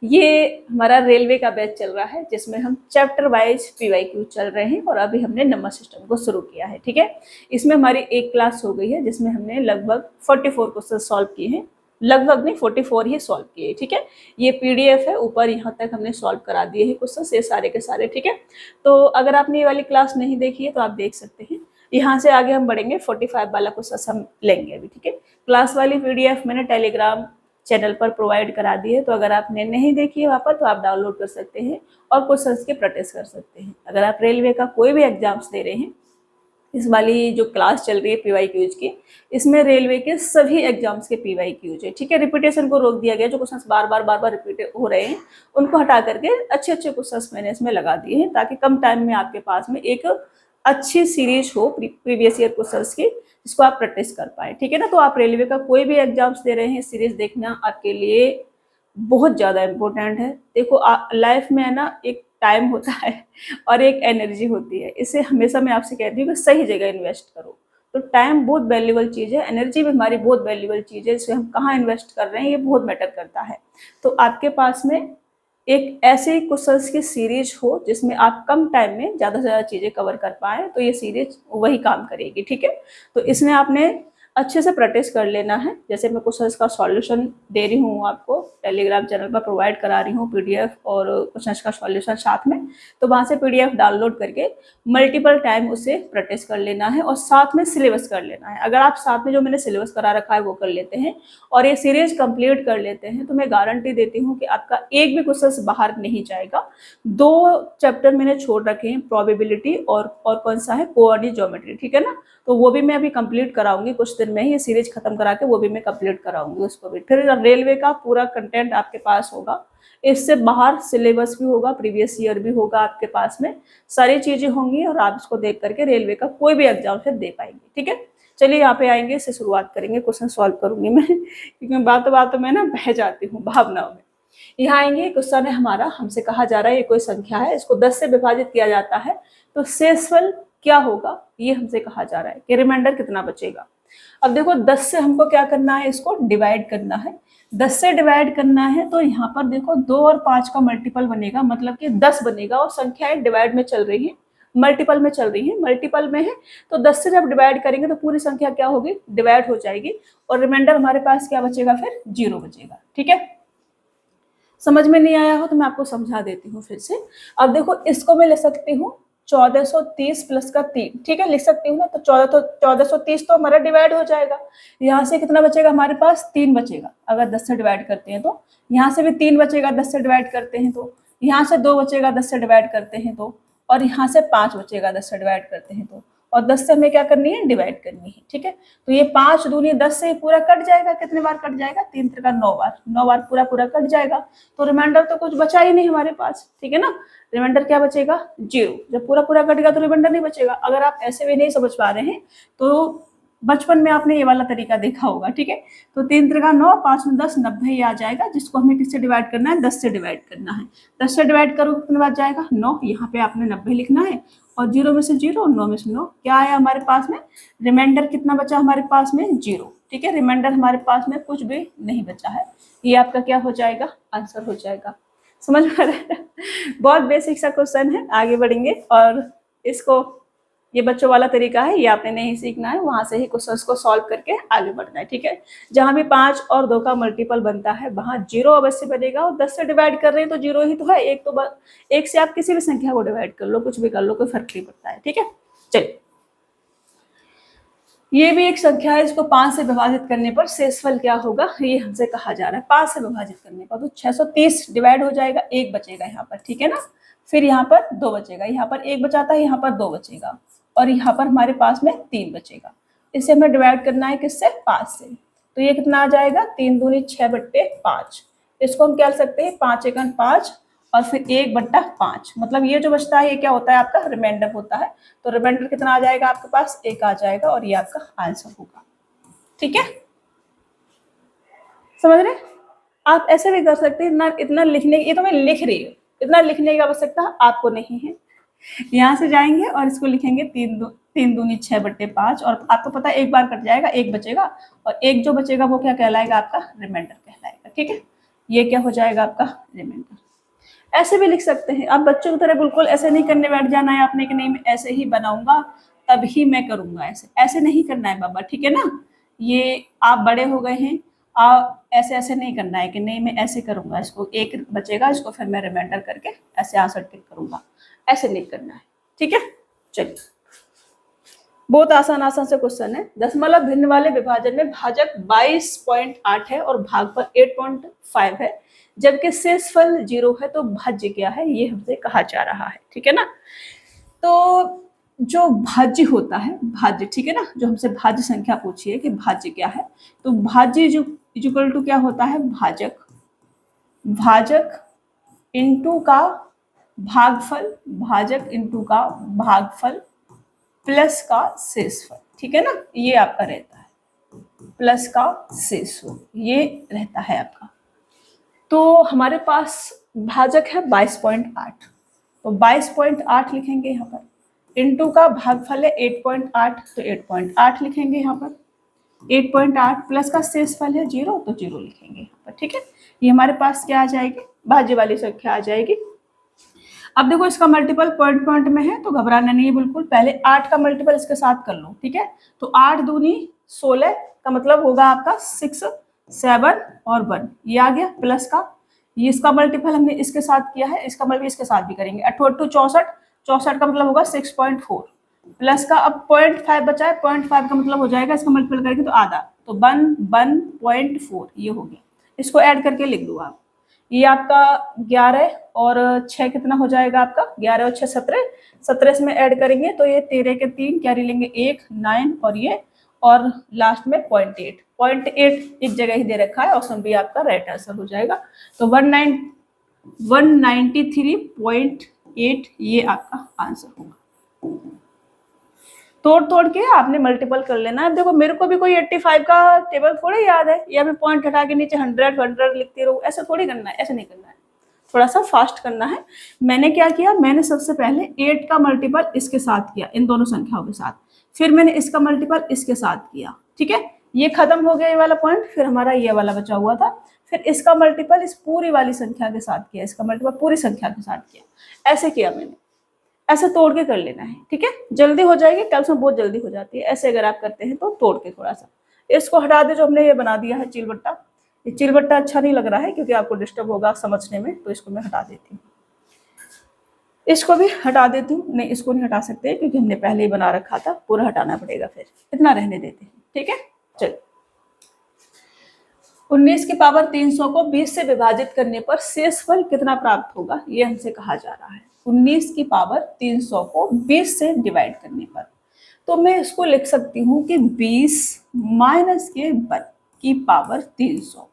ये हमारा रेलवे का बैच चल रहा है जिसमें हम चैप्टर वाइज पीवाईक्यू चल रहे हैं और अभी हमने नंबर सिस्टम को शुरू किया है। ठीक है, इसमें हमारी एक क्लास हो गई है जिसमें हमने लगभग 44 क्वेश्चन सॉल्व किए हैं। लगभग नहीं, 44 ही सॉल्व किए। ठीक है, ये पीडीएफ है, ऊपर यहाँ तक हमने सॉल्व करा दिए हैं क्वेश्चन, ये सारे के सारे। ठीक है, तो अगर आपने ये वाली क्लास नहीं देखी है तो आप देख सकते हैं। यहाँ से आगे हम बढ़ेंगे, 45 वाला क्वेश्चन हम लेंगे अभी। ठीक है, क्लास वाली पीडीएफ मैंने टेलीग्राम चैनल पर प्रोवाइड करा दी है, तो अगर आपने नहीं देखी है वहाँ पर तो आप डाउनलोड कर सकते हैं और क्वेश्चंस की प्रैक्टिस कर सकते हैं। अगर आप रेलवे का कोई भी एग्जाम्स दे रहे हैं, इस वाली जो क्लास चल रही है पीवाईक्यूज की, इसमें रेलवे के सभी एग्जाम्स के पीवाईक्यूज है। ठीक है, रिपीटेशन को रोक दिया गया, जो क्वेश्चंस बार बार रिपीट हो रहे हैं उनको हटा करके अच्छे क्वेश्चंस मैंने इसमें लगा दिए हैं, ताकि कम टाइम में आपके पास में एक अच्छी सीरीज हो प्रीवियस ईयर क्वेश्चंस की, जिसको आप प्रैक्टिस कर पाए। ठीक है ना, तो आप रेलवे का कोई भी एग्जाम्स दे रहे हैं, सीरीज देखना आपके लिए बहुत ज़्यादा इम्पोर्टेंट है। देखो लाइफ में है ना, एक टाइम होता है और एक एनर्जी होती है, इसे हमेशा मैं आपसे कहती हूँ कि सही जगह इन्वेस्ट करो। तो टाइम बहुत वैल्यूबल चीज़ है, एनर्जी भी हमारी बहुत वैल्यूबल चीज़ है, इसे हम कहाँ इन्वेस्ट कर रहे हैं ये बहुत मैटर करता है। तो आपके पास में एक ऐसे क्वेश्चंस की सीरीज हो जिसमें आप कम टाइम में ज़्यादा से ज़्यादा चीज़ें कवर कर पाएँ, तो ये सीरीज वही काम करेगी। ठीक है, तो इसमें आपने अच्छे से प्रैक्टिस कर लेना है। जैसे मैं क्वेश्चंस का सॉल्यूशन दे रही हूँ आपको, टेलीग्राम चैनल पर प्रोवाइड करा रही हूँ पीडीएफ और क्वेश्चंस का सॉल्यूशन साथ में, तो वहाँ से पीडीएफ डाउनलोड करके मल्टीपल टाइम उसे प्रैक्टिस कर लेना है और साथ में सिलेबस कर लेना है। अगर आप साथ में जो मैंने सिलेबस करा रखा है वो कर लेते हैं और ये सीरीज कंप्लीट कर लेते हैं, तो मैं गारंटी देती हूँ कि आपका एक भी क्वेश्चन बाहर नहीं जाएगा। 2 चैप्टर मैंने छोड़ रखे हैं, प्रोबेबिलिटी और कौन सा है, कोऑर्डिनेट ज्योमेट्री। ठीक है ना, तो वो भी मैं अभी कंप्लीट कराऊंगी कुछ दिन में ही, ये सीरीज खत्म करा के वो भी मैं कंप्लीट कराऊंगी उसको भी। फिर रेलवे का पूरा कंटेंट आपके पास होगा, इससे बाहर सिलेबस भी होगा, प्रीवियस ईयर भी होगा, आपके पास में सारी चीजें होंगी और आप इसको देख करके रेलवे का कोई भी एग्जाम फिर दे पाएंगे। ठीक है, चलिए यहाँ पे आएंगे, इससे शुरुआत करेंगे, क्वेश्चन सॉल्व करूंगी मैं क्योंकि बातों में ना बह जाती हूँ भावनाओं में। यहाँ आएंगे, क्वेश्चन है हमारा, हमसे कहा जा रहा है ये कोई संख्या है, इसको 10 से विभाजित किया जाता है तो शेषफल क्या होगा, ये हमसे कहा जा रहा है कि रिमाइंडर कितना बचेगा। अब देखो 10 से हमको क्या करना है, इसको डिवाइड करना है। 10 से डिवाइड करना है तो यहाँ पर देखो 2 और 5 का मल्टीपल बनेगा, मतलब कि 10 बनेगा और संख्याएं डिवाइड में चल रही हैं, मल्टीपल में चल रही हैं, मल्टीपल में है तो 10 से जब डिवाइड करेंगे तो पूरी संख्या क्या होगी, डिवाइड हो जाएगी और रिमाइंडर हमारे पास क्या बचेगा, फिर 0 बचेगा। ठीक है, समझ में नहीं आया हो तो मैं आपको समझा देती हूँ फिर से। अब देखो इसको मैं ले सकती हूँ 1430 प्लस का 3, ठीक है, लिख सकती हूँ ना, तो 1430 तो हमारा डिवाइड हो जाएगा। यहाँ से कितना बचेगा हमारे पास, 3 बचेगा अगर 10 से डिवाइड करते हैं तो, यहाँ से भी 3 बचेगा 10 से डिवाइड करते हैं तो, यहाँ से 2 बचेगा 10 से डिवाइड करते हैं तो, और यहाँ से 5 बचेगा 10 से डिवाइड करते हैं तो, और 10 से हमें क्या करनी है, डिवाइड करनी है। ठीक है, तो ये 5 दूनी 10 से पूरा कट जाएगा, कितने बार कट जाएगा, 3 त्रिका 9 बार, 9 बार पूरा कट जाएगा, तो रिमाइंडर तो कुछ बचा ही नहीं हमारे पास। ठीक है ना, रिमाइंडर क्या बचेगा, 0। जब पूरा कटेगा तो रिमाइंडर नहीं बचेगा। अगर आप ऐसे भी नहीं समझ पा रहे हैं तो बचपन में आपने ये वाला तरीका देखा होगा। ठीक है, तो 3 त्रिका 9, 5 में 10, 90 ही आ जाएगा, जिसको हमें किससे डिवाइड करना है, 10 से डिवाइड करना है। 10 से डिवाइड करो कितने बार जाएगा, 9, यहाँ पे आपने 90 लिखना है और 0 में से 0, 9 में से 9, क्या आया हमारे पास में, रिमाइंडर कितना बचा हमारे पास में, 0। ठीक है, रिमाइंडर हमारे पास में कुछ भी नहीं बचा है, ये आपका क्या हो जाएगा, आंसर हो जाएगा। समझ में आ रहा है, बहुत बेसिक सा क्वेश्चन है। आगे बढ़ेंगे और इसको, ये बच्चों वाला तरीका है, ये आपने नहीं सीखना है, वहां से ही क्वेश्चंस को सॉल्व करके आगे बढ़ना है। ठीक है, जहां भी 5 और 2 का मल्टीपल बनता है वहां 0 अवश्य बनेगा, और 10 से डिवाइड कर रहे हैं तो 0 ही तो है, एक तो एक से आप किसी भी संख्या को डिवाइड कर लो, कुछ भी कर लो, कोई फर्क नहीं पड़ता है। ठीक है, चलिए, ये भी एक संख्या है, इसको 5 से विभाजित करने पर शेषफल क्या होगा, ये हमसे कहा जा रहा है। 5 से विभाजित करने पर तो 630 डिवाइड हो जाएगा, 1 बचेगा यहाँ पर। ठीक है ना, फिर यहाँ पर 2 बचेगा, यहाँ पर 1 बचाता है, यहाँ पर 2 बचेगा, और यहाँ पर हमारे पास में 3 बचेगा। इसे हमें डिवाइड करना है किससे, 5 से, तो ये कितना आ जाएगा, 3 दूनी 6/5। इसको हम क्या कर सकते हैं, 5 एकम 5 और फिर 1/5, मतलब ये जो बचता है ये क्या होता है, आपका रिमाइंडर होता है। तो रिमाइंडर कितना आ जाएगा आपके पास, 1 आ जाएगा, और ये आपका आंसर होगा। ठीक है, समझ रहे, आप ऐसे भी कर सकते हैं, इतना लिखने, ये तो मैं लिख रही हूँ, इतना लिखने की आवश्यकता आपको नहीं है। यहाँ से जाएंगे और इसको लिखेंगे 3 दूनी 6/5, और आपको पता है 1 बार कट जाएगा, 1 बचेगा, और 1 जो बचेगा वो क्या कहलाएगा, आपका रिमाइंडर कहलाएगा। ठीक है, ये क्या हो जाएगा आपका रिमाइंडर। ऐसे भी लिख सकते हैं आप, बच्चों की तरह बिल्कुल ऐसे नहीं करने बैठ जाना है आपने कि नहीं मैं ऐसे ही बनाऊंगा तभी मैं करूंगा, ऐसे ऐसे नहीं करना है बाबा, ठीक है ना। ये आप बड़े हो गए हैं, आप ऐसे ऐसे नहीं करना है कि नहीं मैं ऐसे करूंगा, इसको एक बचेगा इसको फिर मैं रिमाइंडर करके ऐसे आंसर टिक करूंगा, ऐसे नहीं करना है, ठीक है। चलिए, बहुत आसान आसान से क्वेश्चन है। दशमलव भिन्न वाले विभाजन में भाजक 22.8 है और भागफल 8.5 है, जबकि शेषफल 0 है, तो भाज्य क्या है ये हमसे कहा जा रहा है, ठीक है ना। तो जो भाज्य होता है, भाज्य, ठीक है ना, जो हमसे भाज्य संख्या पूछी है कि भाज्य क्या है, तो भाज्य इक्वल टू क्या होता है, भाजक, भाजक इनटू का भागफल, भाजक इनटू का भागफल प्लस का शेषफल, ठीक है ना, ये आपका रहता है, प्लस का शेषफल ये रहता है आपका। तो हमारे पास भाजक है 22.8, तो 22.8 लिखेंगे यहाँ पर, इनटू का भागफल है 8.8, तो 8.8 लिखेंगे यहाँ पर, 8.8 प्लस का शेषफल है 0, तो 0 लिखेंगे यहाँ पर, ठीक है। ये हमारे पास क्या आ जाएगी, भाज्य वाली संख्या आ जाएगी। अब देखो इसका मल्टीपल पॉइंट पॉइंट में है तो घबराना नहीं है बिल्कुल, पहले 8 का मल्टीपल इसके साथ कर लो, ठीक है। तो 8 दूनी 16 का मतलब होगा आपका 6, 7 और 1, ये आ गया प्लस का, ये इसका मल्टीपल हमने इसके साथ किया है, इसका मल्टीपल इसके साथ भी करेंगे, 8 8 64, 64 का मतलब होगा 6.4 प्लस का, अब 0.5 बचा है, 0.5 का मतलब हो जाएगा इसका मल्टीपल करेंगे तो आधा, तो 1.4 ये हो गया, इसको ऐड करके लिख दो आप, ये आपका 11 और 6 कितना हो जाएगा आपका, 11 और 6 17, 17 इसमें ऐड करेंगे तो ये 13 के 3 कैरी लेंगे 1 9 और ये, और लास्ट में 0.8 एक जगह ही दे रखा है, ऑप्शन बी आपका राइट आंसर हो जाएगा। तो 193.8 ये आपका आंसर होगा। तोड़ के आपने मल्टीपल कर लेना है। देखो मेरे को भी कोई 85 का टेबल थोड़ी याद है, या मैं पॉइंट हटा के नीचे 100 लिखती रहूँ, ऐसा थोड़ी करना है, ऐसे नहीं करना है, थोड़ा सा फास्ट करना है। मैंने क्या किया, मैंने सबसे पहले 8 का मल्टीपल इसके साथ किया, इन दोनों संख्याओं के साथ, फिर मैंने इसका मल्टीपल इसके साथ किया, ठीक है, ये खत्म हो गया ये वाला पॉइंट, फिर हमारा ये वाला बचा हुआ था, फिर इसका मल्टीपल इस पूरी वाली संख्या के साथ किया, इसका मल्टीपल पूरी संख्या के साथ किया, ऐसे किया मैंने, ऐसे तोड़ के कर लेना है, ठीक है, जल्दी हो जाएगी, कैल्शियम बहुत जल्दी हो जाती है, ऐसे अगर आप करते हैं तो तोड़ के थोड़ा सा इसको हटा दे, जो हमने ये बना दिया है चिलबट्टा, ये चिलबट्टा अच्छा नहीं लग रहा है क्योंकि आपको डिस्टर्ब होगा समझने में, तो इसको मैं हटा देती हूँ, इसको भी हटा देती हूँ, नहीं इसको नहीं हटा सकते क्योंकि हमने पहले ही बना रखा था, पूरा हटाना पड़ेगा, फिर इतना रहने देते हैं, ठीक है। चलो, 19 की पावर 300 को 20 से विभाजित करने पर शेषफल कितना प्राप्त होगा, ये हमसे कहा जा रहा है। 19 की पावर 300 को 20 से डिवाइड करने पर, तो मैं इसको लिख सकती हूँ कि 20 माइनस के 1 की पावर 300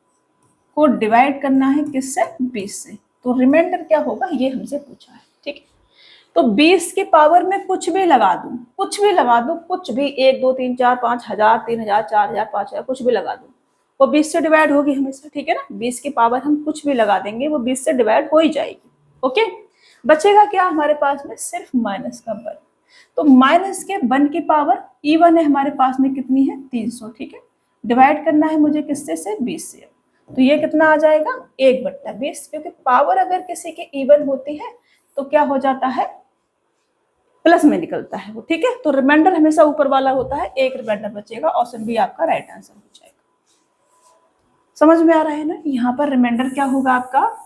को डिवाइड करना है किससे, 20 से, तो रिमाइंडर क्या होगा ये हमसे पूछा है, ठीक है। तो 20 की पावर में कुछ भी लगा दूं, कुछ भी लगा दूं, कुछ भी 1 2 3 4 5 1000 3000 4000 5000 कुछ भी लगा दूं, वो 20 से डिवाइड होगी हमेशा, ठीक है ना। 20 की पावर हम कुछ भी लगा देंगे वो 20 से डिवाइड हो ही जाएगी, ओके। बचेगा क्या हमारे पास में, सिर्फ माइनस का 1, तो माइनस के 1 की पावर इवन है हमारे पास में कितनी है, 300, ठीक है, डिवाइड करना है मुझे किससे से, 20 से, तो ये कितना आ जाएगा 1/20, क्योंकि पावर अगर किसी की इवन होती है तो क्या हो जाता है, प्लस में निकलता है वो, ठीक है। तो रिमाइंडर हमेशा ऊपर वाला होता है, एक रिमाइंडर बचेगा, ऑप्शन बी आपका राइट आंसर हो जाएगा। समझ में आ रहा है ना, यहाँ पर रिमाइंडर क्या होगा आपका,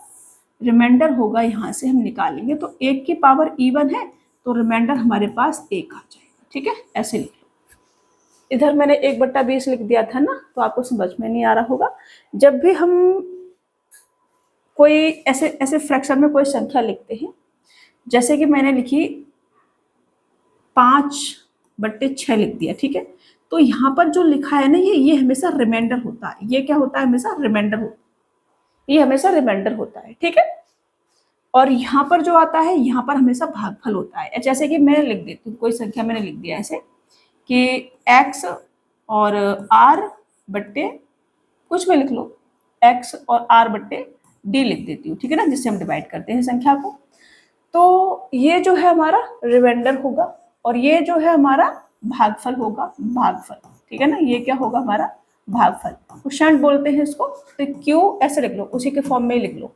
रिमाइंडर होगा यहाँ से हम निकालेंगे तो 1 की पावर इवन है तो रिमाइंडर हमारे पास 1 आ जाएगा, ठीक है, ऐसे लिख लो। इधर मैंने 1/20 लिख दिया था ना, तो आपको समझ में नहीं आ रहा होगा। जब भी हम कोई ऐसे ऐसे फ्रैक्शन में कोई संख्या लिखते हैं, जैसे कि मैंने लिखी 5/6 लिख दिया, ठीक है, तो यहाँ पर जो लिखा है ना ये हमेशा रिमाइंडर होता है, ये क्या होता है, हमेशा रिमाइंडर होता है, ये हमेशा रिमाइंडर होता है, ठीक है। और यहाँ पर जो आता है यहाँ पर हमेशा भागफल होता है, जैसे कि मैं लिख देती हूँ, कोई संख्या मैंने लिख दिया ऐसे कि x और r बट्टे कुछ भी लिख लो, x और r बट्टे d लिख देती हूँ, ठीक है ना, जिससे हम डिवाइड करते हैं संख्या को। तो ये जो है हमारा रिमाइंडर होगा और ये जो है हमारा भागफल होगा, भागफल, ठीक है ना, ये क्या होगा हमारा भागफल, क्वोशंट बोलते हैं इसको। तो क्यू ऐसे लिख लो, उसी के फॉर्म में ही लिख लो,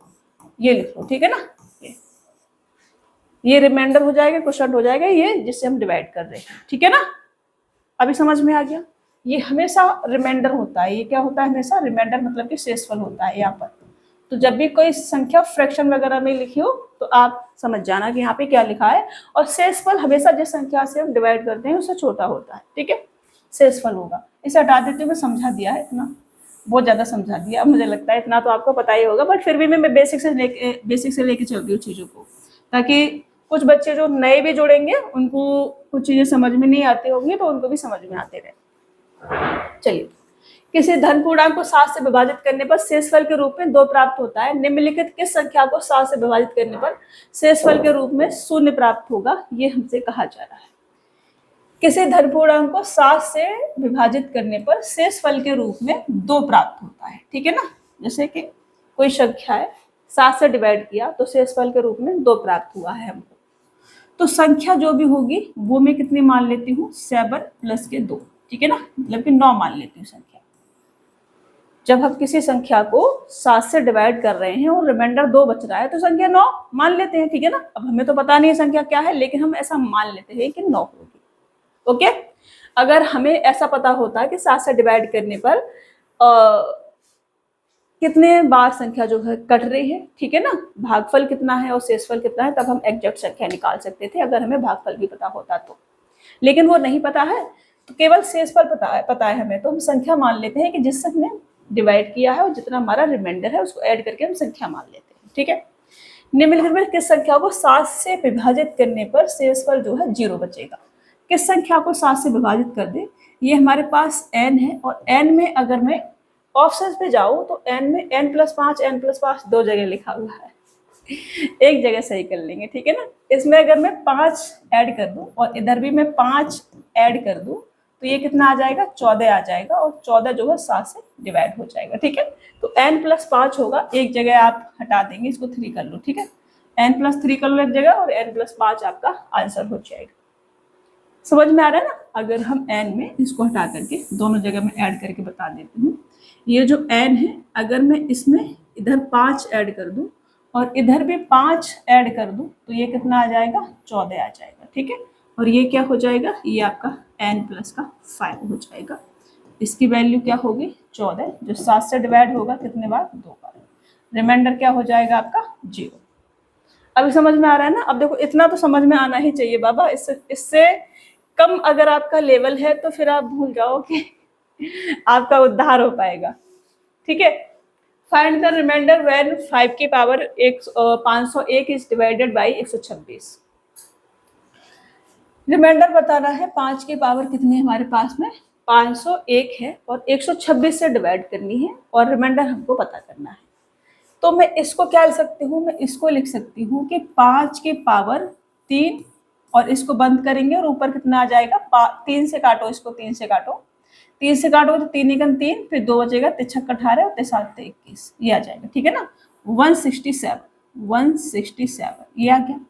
ये लिख लो, ठीक है ना। ये रिमाइंडर हो जाएगा, क्वोशंट हो जाएगा, ये जिससे हम डिवाइड कर रहे हैं, ठीक है ना। अभी समझ में आ गया। ये हमेशा रिमाइंडर होता है, ये क्या होता है, हमेशा रिमाइंडर मतलब कि शेषफल होता है यहाँ पर। तो जब भी कोई संख्या फ्रैक्शन वगैरह में लिखी हो तो आप समझ जाना कि यहाँ पे क्या लिखा है। और शेषफल हमेशा जिस संख्या से हम डिवाइड करते हैं उससे छोटा होता है, ठीक है, शेषफल होगा। इसे हटा देते हुए समझा दिया है, इतना बहुत ज्यादा समझा दिया। अब मुझे लगता है इतना तो आपको पता ही होगा, बट फिर भी मैं बेसिक से लेके चलती हूँ चीजों को, ताकि कुछ बच्चे जो नए भी जुड़ेंगे उनको कुछ चीजें समझ में नहीं आती होंगी, तो उनको भी समझ में आते रहे। चलिए, किसी धन पूर्णांक को 7 से विभाजित करने पर शेषफल के रूप में 2 प्राप्त होता है। निम्नलिखित किस संख्या को 7 से विभाजित करने पर शेषफल के रूप में 0 प्राप्त होगा, ये हमसे कहा जा रहा है। किसी धन पूर्णांक को 7 से विभाजित करने पर शेषफल के रूप में 2 प्राप्त होता है, ठीक है ना। जैसे कि कोई संख्या है, 7 से डिवाइड किया तो शेषफल के रूप में 2 प्राप्त हुआ है हमको। तो संख्या जो भी होगी वो मैं कितनी मान लेती हूँ, 7 प्लस के 2, ठीक है ना, मतलब कि 9 मान लेती हूँ संख्या। जब हम किसी संख्या को 7 से डिवाइड कर रहे हैं और रिमाइंडर 2 बच रहा है तो संख्या 9 मान लेते हैं, ठीक है ना। अब हमें तो पता नहीं है संख्या क्या है, लेकिन हम ऐसा मान लेते हैं कि 9 होगी। ओके, अगर हमें ऐसा पता होता है कि 7 से डिवाइड करने पर कितने बार संख्या जो है कट रही है, ठीक है ना, भागफल कितना है और शेषफल कितना है, तब हम एग्जैक्ट संख्या निकाल सकते थे अगर हमें भागफल भी पता होता तो। लेकिन वो नहीं पता है, तो केवल शेषफल पता है हमें, तो हम संख्या मान लेते हैं कि जिससे हमने डिवाइड किया है और जितना हमारा रिमाइंडर है उसको ऐड करके हम संख्या मान लेते हैं, ठीक है। निम्नलिखित में किस संख्या को 7 से विभाजित करने पर शेषफल जो है 0 बचेगा। किस संख्या को 7 से विभाजित कर दे, ये हमारे पास n है, और n में अगर मैं ऑप्शंस पे जाऊं तो n में n+5 2 जगह लिखा हुआ है, एक जगह सही कर लेंगे, ठीक है ना। इसमें अगर मैं 5 ऐड कर दूं और इधर भी मैं 5 ऐड कर दूं तो ये कितना आ जाएगा, 14 आ जाएगा, और 14 जो है 7 से डिवाइड हो जाएगा, ठीक है। तो n+5 होगा, एक जगह आप हटा देंगे, इसको 3 कर लो, ठीक है, n+3 कर लो एक जगह, और n+5 आपका आंसर हो जाएगा। समझ में आ रहा है ना। अगर हम n में इसको हटा करके दोनों जगह में ऐड करके बता देती हूँ, ये जो n है अगर मैं इसमें इधर 5 ऐड कर दूं और इधर भी 5 ऐड कर दूं तो ये कितना आ जाएगा, 14 आ जाएगा, ठीक है। और ये क्या हो जाएगा, ये आपका n+5 हो जाएगा। इसकी वैल्यू क्या होगी, 14, जो 7 से डिवाइड होगा कितने बार, 2 बार। रिमाइंडर क्या हो जाएगा आपका, 0। अभी समझ में आ रहा है ना। अब देखो, इतना तो समझ में आना ही चाहिए बाबा, इससे कम अगर आपका लेवल है तो फिर आप भूल जाओ कि आपका उद्धार हो पाएगा, ठीक है। फाइंड द रिमाइंडर व्हेन 5 की power 501 is divided by 126। Remainder बताना है 5 की पावर कितनी है हमारे पास में, 501 है, और 126 से डिवाइड करनी है, और रिमाइंडर हमको पता करना है। तो मैं इसको क्या लिख सकती हूँ, मैं इसको लिख सकती हूँ कि 5 की पावर 3, और इसको बंद करेंगे और ऊपर कितना आ जाएगा, 3 से काटो, इसको 3 से काटो, 3 से काटोगे तो 3 एकम 3, फिर 2 बचेगा, 3 छक्का 18 और 3 7 21, ये आ जाएगा, ठीक है ना। 167 ये आ गया।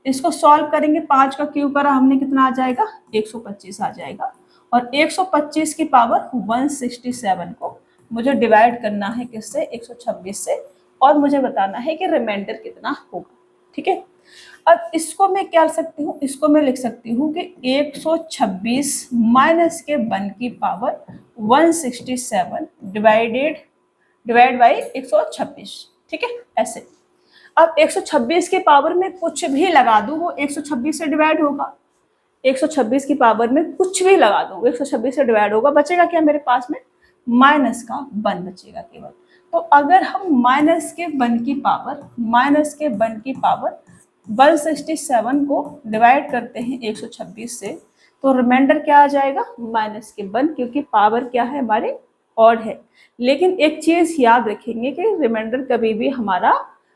इसको सॉल्व करेंगे, 5 का क्यूब करा हमने, कितना आ जाएगा, 125 आ जाएगा। और 125 की पावर 167 को मुझे डिवाइड करना है किससे, 126 से, और मुझे बताना है कि रिमाइंडर कितना होगा, ठीक है। अब इसको मैं क्या लिख सकती हूँ, इसको मैं लिख सकती हूँ कि 126 माइनस के 1 की पावर 167 डिवाइड बाई 126, ठीक है, ऐसे। अब 126 के पावर में कुछ भी लगा दूं वो 126 से डिवाइड होगा, 126 की पावर में कुछ भी लगा दूं 126 से डिवाइड होगा, बचेगा क्या मेरे पास में, माइनस का 1 बचेगा केवल। तो अगर हम माइनस के 1 की पावर 167 को डिवाइड करते हैं 126 से, तो रिमाइंडर क्या आ जाएगा, माइनस के 1, क्योंकि पावर क्या है हमारे, ऑड है। लेकिन एक चीज याद रखेंगे कि रिमाइंडर कभी भी हमारा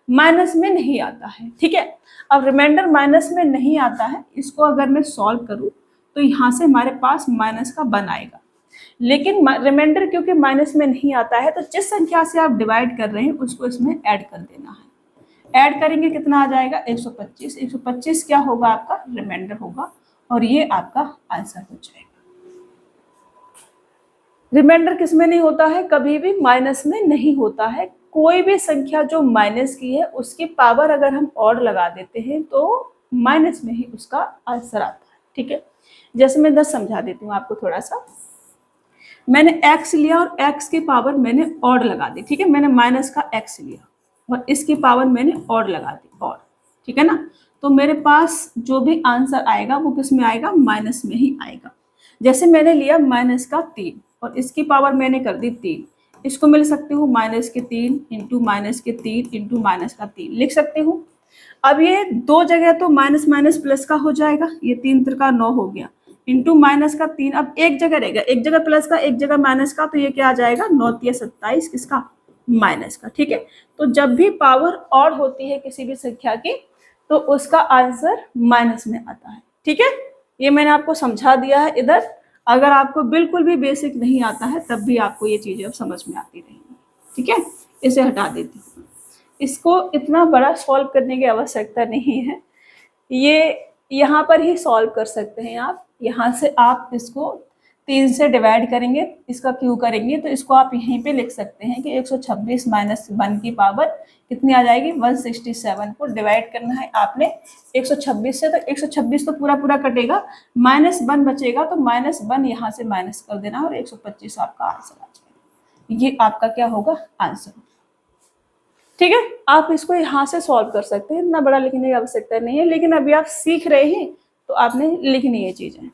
माइनस में नहीं आता है, ठीक है। अब रिमाइंडर माइनस में नहीं आता है, इसको अगर मैं सॉल्व करूं तो यहाँ से हमारे पास माइनस का 1 आएगा। लेकिन रिमाइंडर क्योंकि माइनस में नहीं आता है, तो जिस संख्या से आप डिवाइड कर रहे हैं उसको इसमें ऐड कर देना है। ऐड करेंगे कितना आ जाएगा, 125। 125 क्या होगा, आपका रिमाइंडर होगा, और ये आपका आंसर हो जाएगा। रिमाइंडर किस में नहीं होता है, कभी भी माइनस में नहीं होता है। कोई भी संख्या जो माइनस की है उसकी पावर अगर हम ऑड लगा देते हैं तो माइनस में ही उसका आंसर आता है, ठीक है। जैसे मैं 10 समझा देती हूँ आपको थोड़ा सा। मैंने x लिया और x की पावर मैंने ऑड लगा दी, ठीक है। मैंने माइनस का x लिया और इसकी पावर मैंने ऑड लगा दी, ऑड, ठीक है ना। तो मेरे पास जो भी आंसर आएगा वो किस में आएगा, माइनस में ही आएगा। जैसे मैंने लिया माइनस का 3 और इसकी पावर मैंने कर दी 3, इसको मिल सकती हूँ माइनस के 3 इंटू माइनस के 3 इंटू माइनस का 3 लिख सकती हूँ। अब ये दो जगह तो माइनस माइनस प्लस का हो जाएगा, ये 3 त्रिका 9 हो गया, इंटू माइनस का 3, अब एक जगह रहेगा, एक जगह प्लस का एक जगह माइनस का, तो ये क्या आ जाएगा 9 तिया 27 किसका, माइनस का, ठीक है। तो जब भी पावर ऑड होती है किसी भी संख्या की तो उसका आंसर माइनस में आता है, ठीक है। ये मैंने आपको समझा दिया है इधर। अगर आपको बिल्कुल भी बेसिक नहीं आता है तब भी आपको ये चीजें अब समझ में आती रहेंगी, ठीक है। इसे हटा देती हूँ, इसको इतना बड़ा सॉल्व करने की आवश्यकता नहीं है, ये यहाँ पर ही सॉल्व कर सकते हैं आप। यहाँ से आप इसको 3 से डिवाइड करेंगे, इसका क्यू करेंगे तो इसको आप यहीं पे लिख सकते हैं कि 126 माइनस 1 की पावर कितनी आ जाएगी, 167 को डिवाइड करना है आपने 126 से, तो 126 तो पूरा पूरा कटेगा, माइनस 1 बचेगा, तो माइनस 1 यहाँ से माइनस कर देना और 125 आपका आंसर आ जाएगा। ये आपका क्या होगा, आंसर, ठीक है। आप इसको यहाँ से सॉल्व कर सकते हैं, इतना बड़ा लिखने की आवश्यकता नहीं है, लेकिन अभी आप सीख रहे हैं तो आपने लिखनी है चीजें।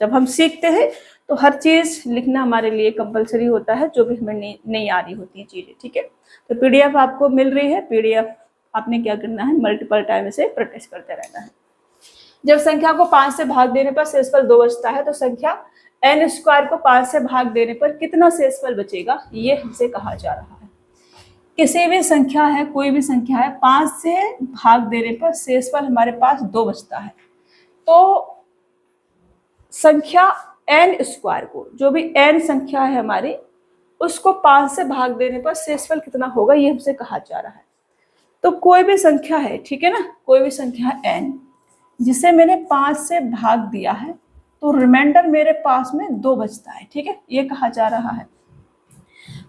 जब हम सीखते हैं तो हर चीज लिखना हमारे लिए कंपलसरी होता है, जो भी हमें नहीं आ रही होती है चीजें, ठीक है। तो पीडीएफ आपको मिल रही है, पीडीएफ आपने क्या करना है, मल्टीपल टाइम इसे प्रैक्टिस करते रहना है। जब संख्या को 5 से भाग देने पर शेषफल 2 बचता है तो संख्या n स्क्वायर को 5 से भाग देने पर कितना शेषफल बचेगा, ये हमसे कहा जा रहा है। किसी भी संख्या है, कोई भी संख्या है, 5 से भाग देने पर शेषफल हमारे पास 2 बचता है, तो संख्या n स्क्वायर को, जो भी n संख्या है हमारी, उसको 5 से भाग देने पर शेषफल कितना होगा, ये हमसे कहा जा रहा है। तो कोई भी संख्या है, ठीक है ना, कोई भी संख्या है n जिसे मैंने 5 से भाग दिया है तो रिमाइंडर मेरे पास में 2 बचता है, ठीक है, ये कहा जा रहा है।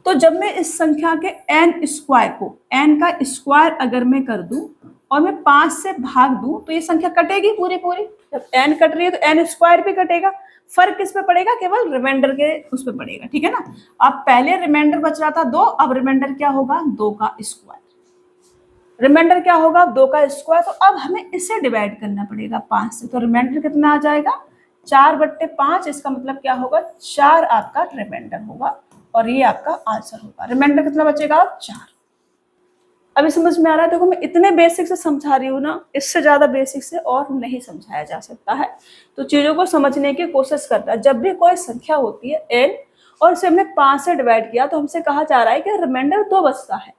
तो जब मैं इस संख्या के n स्क्वायर को, n का स्क्वायर अगर मैं कर दूं और मैं 5 से भाग दूं तो ये संख्या कटेगी पूरी पूरी। जब n कट रही है तो n स्क्वायर भी कटेगा, फर्क किस पे पड़ेगा, केवल रिमाइंडर के उस पे पड़ेगा, ठीक है ना। अब पहले रिमाइंडर बच रहा था 2, अब रिमाइंडर क्या होगा, 2 का स्क्वायर, रिमाइंडर क्या होगा, 2 का स्क्वायर। तो अब हमें इसे डिवाइड करना पड़ेगा 5 से, तो रिमाइंडर कितना आ जाएगा, 4/5, इसका मतलब क्या होगा, 4 आपका रिमाइंडर होगा और ये आपका आंसर होगा। रिमाइंडर कितना बचेगा, 4। अभी समझ में आ रहा है, देखो मैं इतने बेसिक से समझा रही हूँ ना, इससे ज्यादा बेसिक से और नहीं समझाया जा सकता है। तो चीजों को समझने की कोशिश करता है। जब भी कोई संख्या होती है n और इसे हमने 5 से डिवाइड किया तो हमसे कहा जा रहा है कि रिमाइंडर 2 बचता है,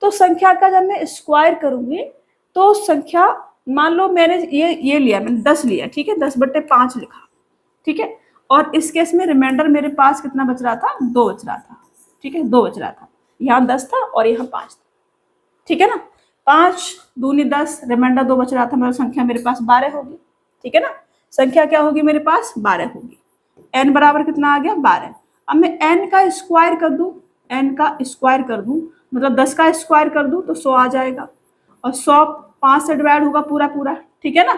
तो संख्या का जब मैं स्क्वायर करूंगी तो संख्या, मान लो मैंने ये लिया, मैंने 10 लिया, ठीक है, 10/5 लिखा, ठीक है, और इस केस में रिमाइंडर मेरे पास कितना बच रहा था, 2 बच रहा था, ठीक है, 2 बच रहा था, यहाँ 10 था और यहाँ 5 था, ठीक है ना। 5 दूनी 10, रिमाइंडर 2 बच रहा था, मतलब संख्या मेरे पास 12 होगी, ठीक है ना। संख्या क्या होगी, मेरे पास 12 होगी। n बराबर कितना आ गया, 12। अब मैं n का स्क्वायर कर दूं, n का स्क्वायर कर दूं मतलब 10 का स्क्वायर कर दूं तो 100 आ जाएगा, और 100 5 से डिवाइड होगा पूरा पूरा, ठीक है ना।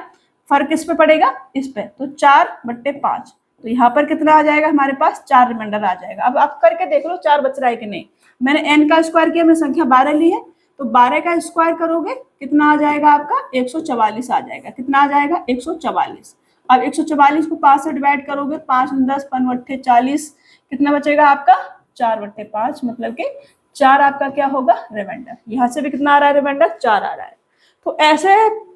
फर्क किस पे पड़ेगा, इस पे, तो 4/5, तो यहाँ पर कितना आ जाएगा, हमारे पास 4 रिमाइंडर आ जाएगा। अब आप करके देख लो 4 बच रहा है कि नहीं। मैंने n का स्क्वायर किया, मैंने संख्या 12 ली है, तो 12 का स्क्वायर करोगे कितना आ जाएगा आपका, 144 आ जाएगा। कितना आ जाएगा, 144। अब 144 को 5 से डिवाइड करोगे, 5 10 5 40, कितना बचेगा आपका, 4/5, मतलब कि 4 आपका क्या होगा, रिमाइंडर। यहाँ से भी कितना आ रहा है, रिमाइंडर 4 आ रहा है। तो ऐसे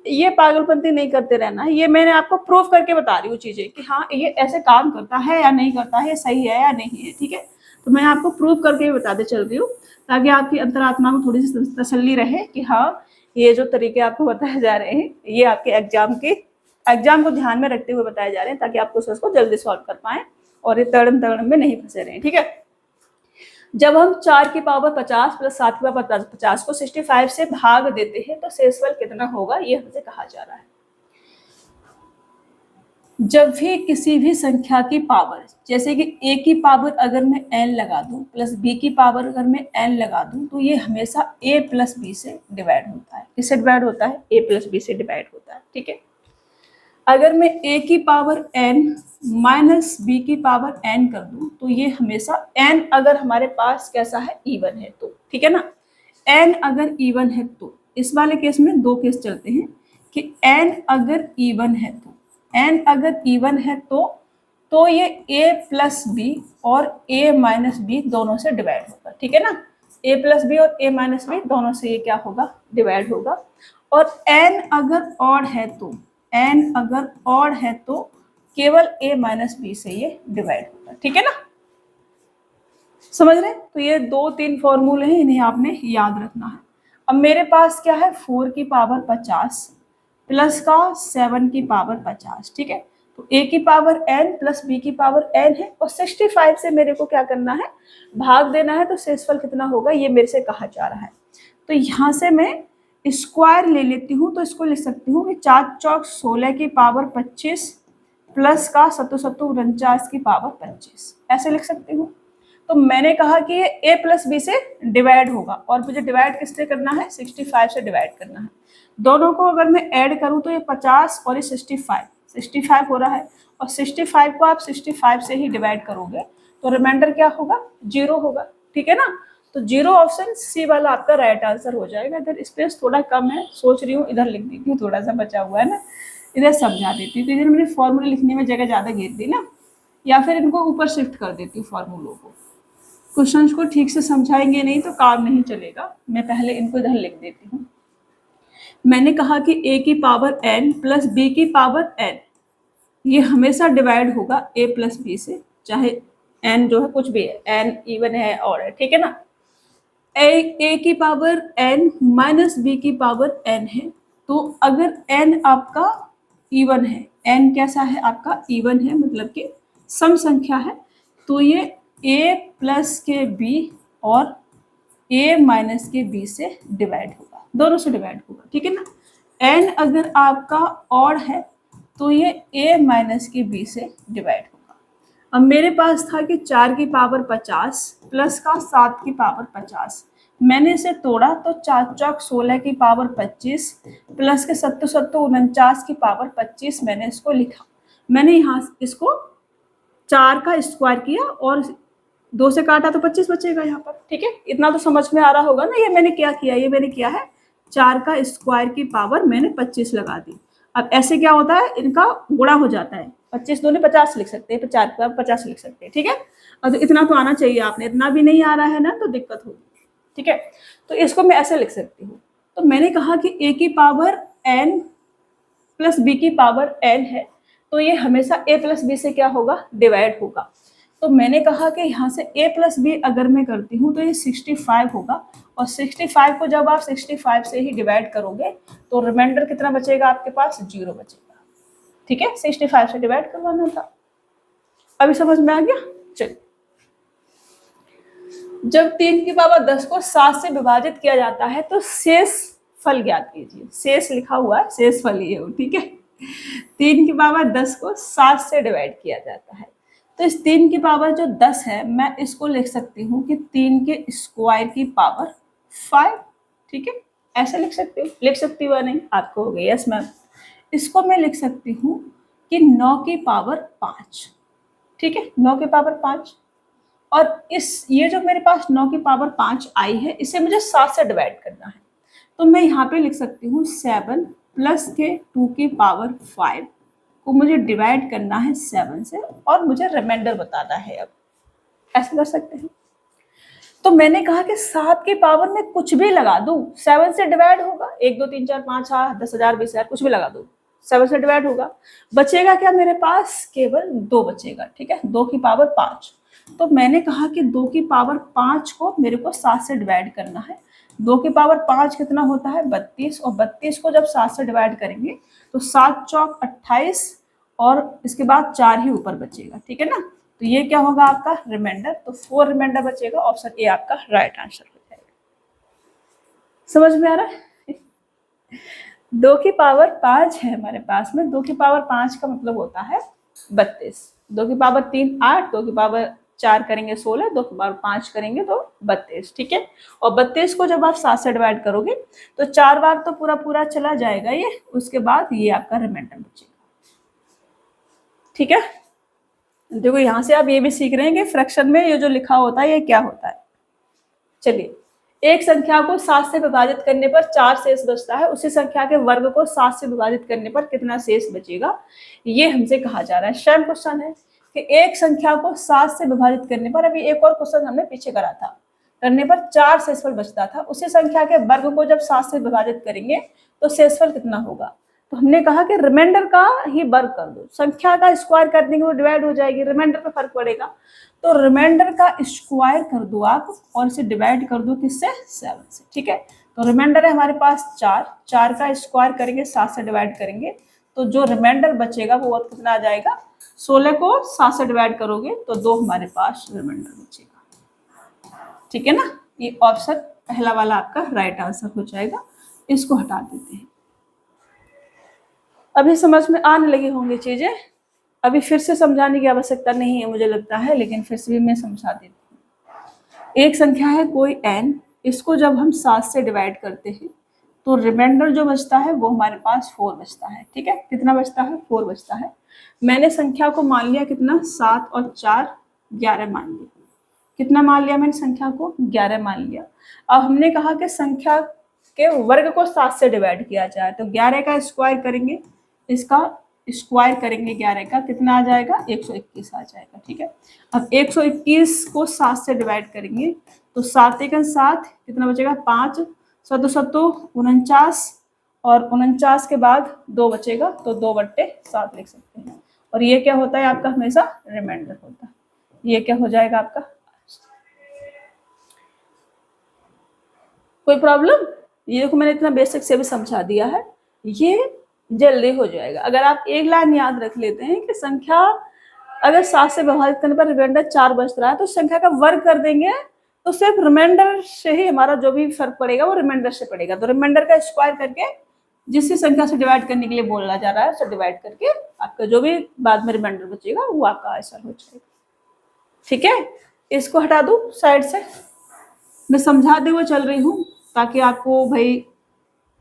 ये पागलपंती नहीं करते रहना, ये मैंने आपको प्रूफ करके बता रही हूँ चीजें कि हाँ ये ऐसे काम करता है या नहीं करता है, सही है या नहीं है, ठीक है। तो मैं आपको प्रूफ करके बताते चल रही हूँ ताकि आपकी अंतरात्मा में थोड़ी सी तसल्ली रहे कि हाँ ये जो तरीके आपको बताए जा रहे हैं ये आपके एग्जाम को ध्यान में रखते हुए बताए जा रहे हैं, ताकि आप उसको जल्दी सॉल्व कर पाए और ये तड़म में नहीं फंसे रहे, ठीक है। जब हम 4 की पावर 50 प्लस 7 की पावर 50 को 65 से भाग देते हैं तो शेषफल कितना होगा, ये हमसे कहा जा रहा है। जब भी किसी भी संख्या की पावर, जैसे कि a की पावर अगर मैं n लगा दूं प्लस b की पावर अगर मैं n लगा दूं, तो ये हमेशा a प्लस b से डिवाइड होता है। किससे डिवाइड होता है? a प्लस b से डिवाइड होता है। ठीक है, अगर मैं a की पावर n माइनस b की पावर n कर दूं, तो ये हमेशा n अगर हमारे पास कैसा है, इवन है तो, ठीक है ना, n अगर इवन है तो, इस वाले केस में दो केस चलते हैं कि n अगर इवन है तो, n अगर इवन है तो ये a प्लस बी और a माइनस बी दोनों से डिवाइड होगा। ठीक है ना, a प्लस बी और a माइनस बी दोनों से ये क्या होगा, डिवाइड होगा। और n अगर ऑड है तो, n अगर ऑड है तो केवल a माइनस बी से ये डिवाइड होगा। ठीक है ना, समझ रहे हैं? तो ये 2-3 फॉर्मूले हैं, इन्हें आपने याद रखना है। अब मेरे पास क्या है, 4 की पावर 50 प्लस का 7 की पावर 50। ठीक है, तो a की पावर n प्लस b की पावर n है, और 65 से मेरे को क्या करना है, भाग देना है। तो शेषफल कितना होगा, ये मेरे से कहा जा रहा है। तो यहाँ से मैं स्क्वायर ले लेती हूँ, तो इसको लिख सकती हूँ कि 4 चौक 16 की पावर 25 प्लस का 7 की पावर 25, ऐसे लिख सकती हूँ। तो मैंने कहा कि ये a प्लस बी से डिवाइड होगा, और मुझे डिवाइड किससे करना है, 65 से डिवाइड करना है। दोनों को अगर मैं ऐड करूं तो ये 50 और ये 65 हो रहा है, और 65 को आप 65 से ही डिवाइड करोगे तो रिमाइंडर क्या होगा, 0 होगा। ठीक है ना, तो 0 ऑप्शन सी वाला आपका राइट आंसर हो जाएगा। इधर स्पेस थोड़ा कम है, सोच रही हूँ इधर लिख देती हूँ, थोड़ा सा बचा हुआ है ना, इधर समझा देती हूँ। तो इधर मैंने फॉर्मूले लिखने में जगह ज़्यादा घेर दी ना, या फिर इनको ऊपर शिफ्ट कर देती हूँ फॉर्मूलों को। क्वेश्चंस को ठीक से समझाएंगे नहीं तो काम नहीं चलेगा। मैं पहले इनको इधर लिख देती हूँ। मैंने कहा कि a की पावर n प्लस b की पावर n, ये हमेशा डिवाइड होगा a प्लस बी से, चाहे n जो है कुछ भी है, n इवन है और है। ठीक है ना, a की पावर n माइनस b की पावर n है, तो अगर n आपका इवन है, n कैसा है आपका, इवन है, मतलब कि सम संख्या है, तो ये a प्लस के b और a माइनस के b से डिवाइड होगा, दोनों से डिवाइड होगा। ठीक है ना, n अगर आपका ऑड है तो ये a माइनस के b से डिवाइड होगा। अब मेरे पास था कि 4 की पावर 50 प्लस का 7 की पावर 50, मैंने इसे तोड़ा तो 4 चौक 16 की पावर 25 प्लस के 7 की पावर 25 मैंने इसको लिखा। मैंने यहाँ इसको 4 का स्क्वायर किया और 2 से काटा तो 25 बचेगा यहाँ पर। ठीक है, इतना तो समझ में आ रहा होगा ना। ये मैंने क्या किया, ये मैंने किया है 4 का स्क्वायर की पावर मैंने 25 लगा दी। अब ऐसे क्या होता है, इनका गुणा हो जाता है, 25 दूनी 50 लिख सकते हैं, 4 का 50 लिख सकते हैं। ठीक है, अब इतना तो आना चाहिए, आपने इतना भी नहीं आ रहा है ना तो दिक्कत होगी। ठीक है, तो इसको मैं ऐसे लिख सकती हूँ। तो मैंने कहा कि a की पावर n प्लस b की पावर n है, तो ये हमेशा a प्लस बी से क्या होगा, डिवाइड होगा। तो मैंने कहा कि यहाँ से a प्लस बी अगर मैं करती हूँ तो ये 65 होगा, और 65 को जब आप 65 से ही डिवाइड करोगे तो रिमाइंडर कितना बचेगा आपके पास, 0 बचेगा। ठीक है, 65 से डिवाइड करवाना था। अभी समझ में आ गया? चलिए, जब 3 की पावर 10 को 7 से विभाजित किया जाता है तो शेष फल ज्ञात कीजिए। शेष लिखा हुआ है, शेष फल ये हो। ठीक है, 3 की पावर 10 को 7 से डिवाइड किया जाता है, तो इस 3 की पावर जो 10 है, मैं इसको लिख सकती हूँ कि 3 के स्क्वायर की पावर 5। ठीक है, ऐसे लिख सकती हूँ, लिख सकती हूँ नहीं, आपको हो गया यस मैम। इसको मैं लिख सकती हूँ कि 9 की पावर 5। ठीक है, 9 की पावर 5, और इस ये जो मेरे पास 9 की पावर 5 आई है, इसे मुझे 7 से डिवाइड करना है। तो मैं यहाँ पे लिख सकती हूँ 7 प्लस के 2 की पावर 5 को मुझे डिवाइड करना है 7 से, और मुझे रिमाइंडर बताना है। अब ऐसे कर सकते हैं। तो मैंने कहा कि 7 की पावर में कुछ भी लगा दूं, 7 से डिवाइड होगा, 1 2 3 4 5 6 10,000 20,000 कुछ भी लगा दूं, 7 से डिवाइड होगा। बचेगा क्या मेरे पास, केवल 2 बचेगा। ठीक है, 2 की पावर 5। तो मैंने कहा कि 2 की पावर 5 को मेरे को 7 से डिवाइड करना है। 2 की पावर 5 कितना होता है, 32, और 32 को जब 7 से डिवाइड करेंगे तो 7 चौक 28, और इसके बाद 4 ही ऊपर बचेगा। ठीक है ना, तो ये क्या होगा आपका रिमाइंडर, तो 4 रिमाइंडर बचेगा। ऑप्शन ए आपका राइट आंसर हो जाएगा। समझ में आ रहा है? 2 की पावर 5 है हमारे पास में। 2 की पावर 5 का मतलब होता है 32। 2 की पावर 3 8, 2 की पावर 4 करेंगे 16, 2 की पावर 5 करेंगे तो 32। ठीक है, और 32 को जब आप 7 से डिवाइड करोगे तो 4 बार तो पूरा पूरा चला जाएगा ये, उसके बाद ये आपका रिमाइंडर बचेगा। ठीक है, देखो यहाँ से आप ये भी सीख रहे हैं कि फ्रैक्शन में ये जो लिखा होता है ये क्या होता है। चलिए, एक संख्या को 7 से विभाजित करने पर 4 शेष बचता है, उसी संख्या के वर्ग को 7 से विभाजित करने पर कितना शेष बचेगा, ये हमसे कहा जा रहा है। सेम क्वेश्चन है कि एक संख्या को 7 से विभाजित करने पर, अभी एक और क्वेश्चन हमने पीछे करा था, करने पर 4 शेषफल बचता था, उसी संख्या के वर्ग को जब 7 से विभाजित करेंगे तो शेषफल कितना होगा। तो हमने कहा कि रिमाइंडर का ही वर्ग कर दो, संख्या का स्क्वायर कर देंगे वो डिवाइड हो जाएगी, रिमाइंडर पे फर्क पड़ेगा। तो रिमाइंडर का स्क्वायर कर दो आप और इसे डिवाइड कर दो किससे, 7 से। ठीक है, तो रिमाइंडर है हमारे पास 4, 4 का स्क्वायर करेंगे 7 से डिवाइड करेंगे तो जो रिमाइंडर बचेगा वो कितना आ जाएगा, 16 को 7 से डिवाइड करोगे तो 2 हमारे पास रिमाइंडर बचेगा। ठीक है ना, ये ऑप्शन पहला वाला आपका राइट आंसर हो जाएगा। इसको हटा देते हैं। अभी समझ में आने लगी होंगी चीजें, अभी फिर से समझाने की आवश्यकता नहीं है मुझे लगता है, लेकिन फिर से भी मैं समझा देती हूँ। एक संख्या है कोई n, इसको जब हम 7 से डिवाइड करते हैं तो रिमाइंडर जो बचता है वो हमारे पास 4 बचता है। ठीक है, कितना बचता है, 4 बचता है। मैंने संख्या को मान लिया कितना, 7 और 4 11 मान लिया। कितना मान लिया मैंने संख्या को, 11 मान लिया। अब हमने कहा कि संख्या के वर्ग को 7 से डिवाइड किया जाए, तो 11 का स्क्वायर करेंगे, इसका स्क्वायर करेंगे 11 का, कितना आ जाएगा, 121 आ जाएगा। ठीक है, अब 121 को 7 से डिवाइड करेंगे तो 7 एक 7, कितना बचेगा, 5, 7 7 49, और 49 के बाद 2 बचेगा तो 2/7 लिख सकते हैं। और ये क्या होता है आपका, हमेशा रिमाइंडर होता है। ये क्या हो जाएगा आपका, कोई प्रॉब्लम। ये देखो मैंने इतना बेसिक से भी समझा दिया है, ये जल्दी हो जाएगा। अगर आप एक लाइन याद रख लेते हैं कि संख्या अगर 7 से विभाजित करने पर रिमाइंडर 4 बच रहा है तो संख्या का वर्ग कर देंगे तो सिर्फ रिमाइंडर से ही हमारा जो भी फर्क पड़ेगा वो रिमाइंडर से पड़ेगा। तो रिमाइंडर का स्क्वायर करके जिस संख्या से डिवाइड करने के लिए बोला जा रहा है उसे डिवाइड करके आपका जो भी बाद में रिमाइंडर बचेगा वो आपका आंसर हो जाएगा। ठीक है, इसको हटा दो साइड से, मैं समझाते हुए चल रही हूँ ताकि आपको भाई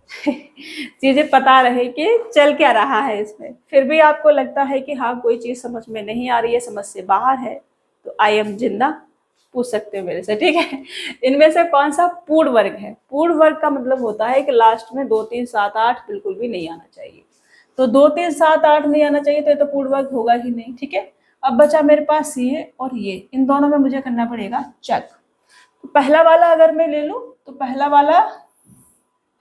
चीजें पता रहे कि चल क्या रहा है इसमें। फिर भी आपको लगता है कि हाँ कोई चीज समझ में नहीं आ रही है, समझ से बाहर है, तो आई एम जिंदा, पूछ सकते हो मेरे से। ठीक है, इनमें से कौन सा पूर्ण वर्ग है। पूर्ण वर्ग का मतलब होता है कि लास्ट में 2 3 7 8 बिल्कुल भी नहीं आना चाहिए। तो 2 3 7 8 नहीं आना चाहिए तो ये तो पूर्ण वर्ग होगा ही नहीं। ठीक है, अब बचा मेरे पास ये और ये, इन दोनों में मुझे करना पड़ेगा चेक। तो पहला वाला अगर मैं ले लूं तो पहला वाला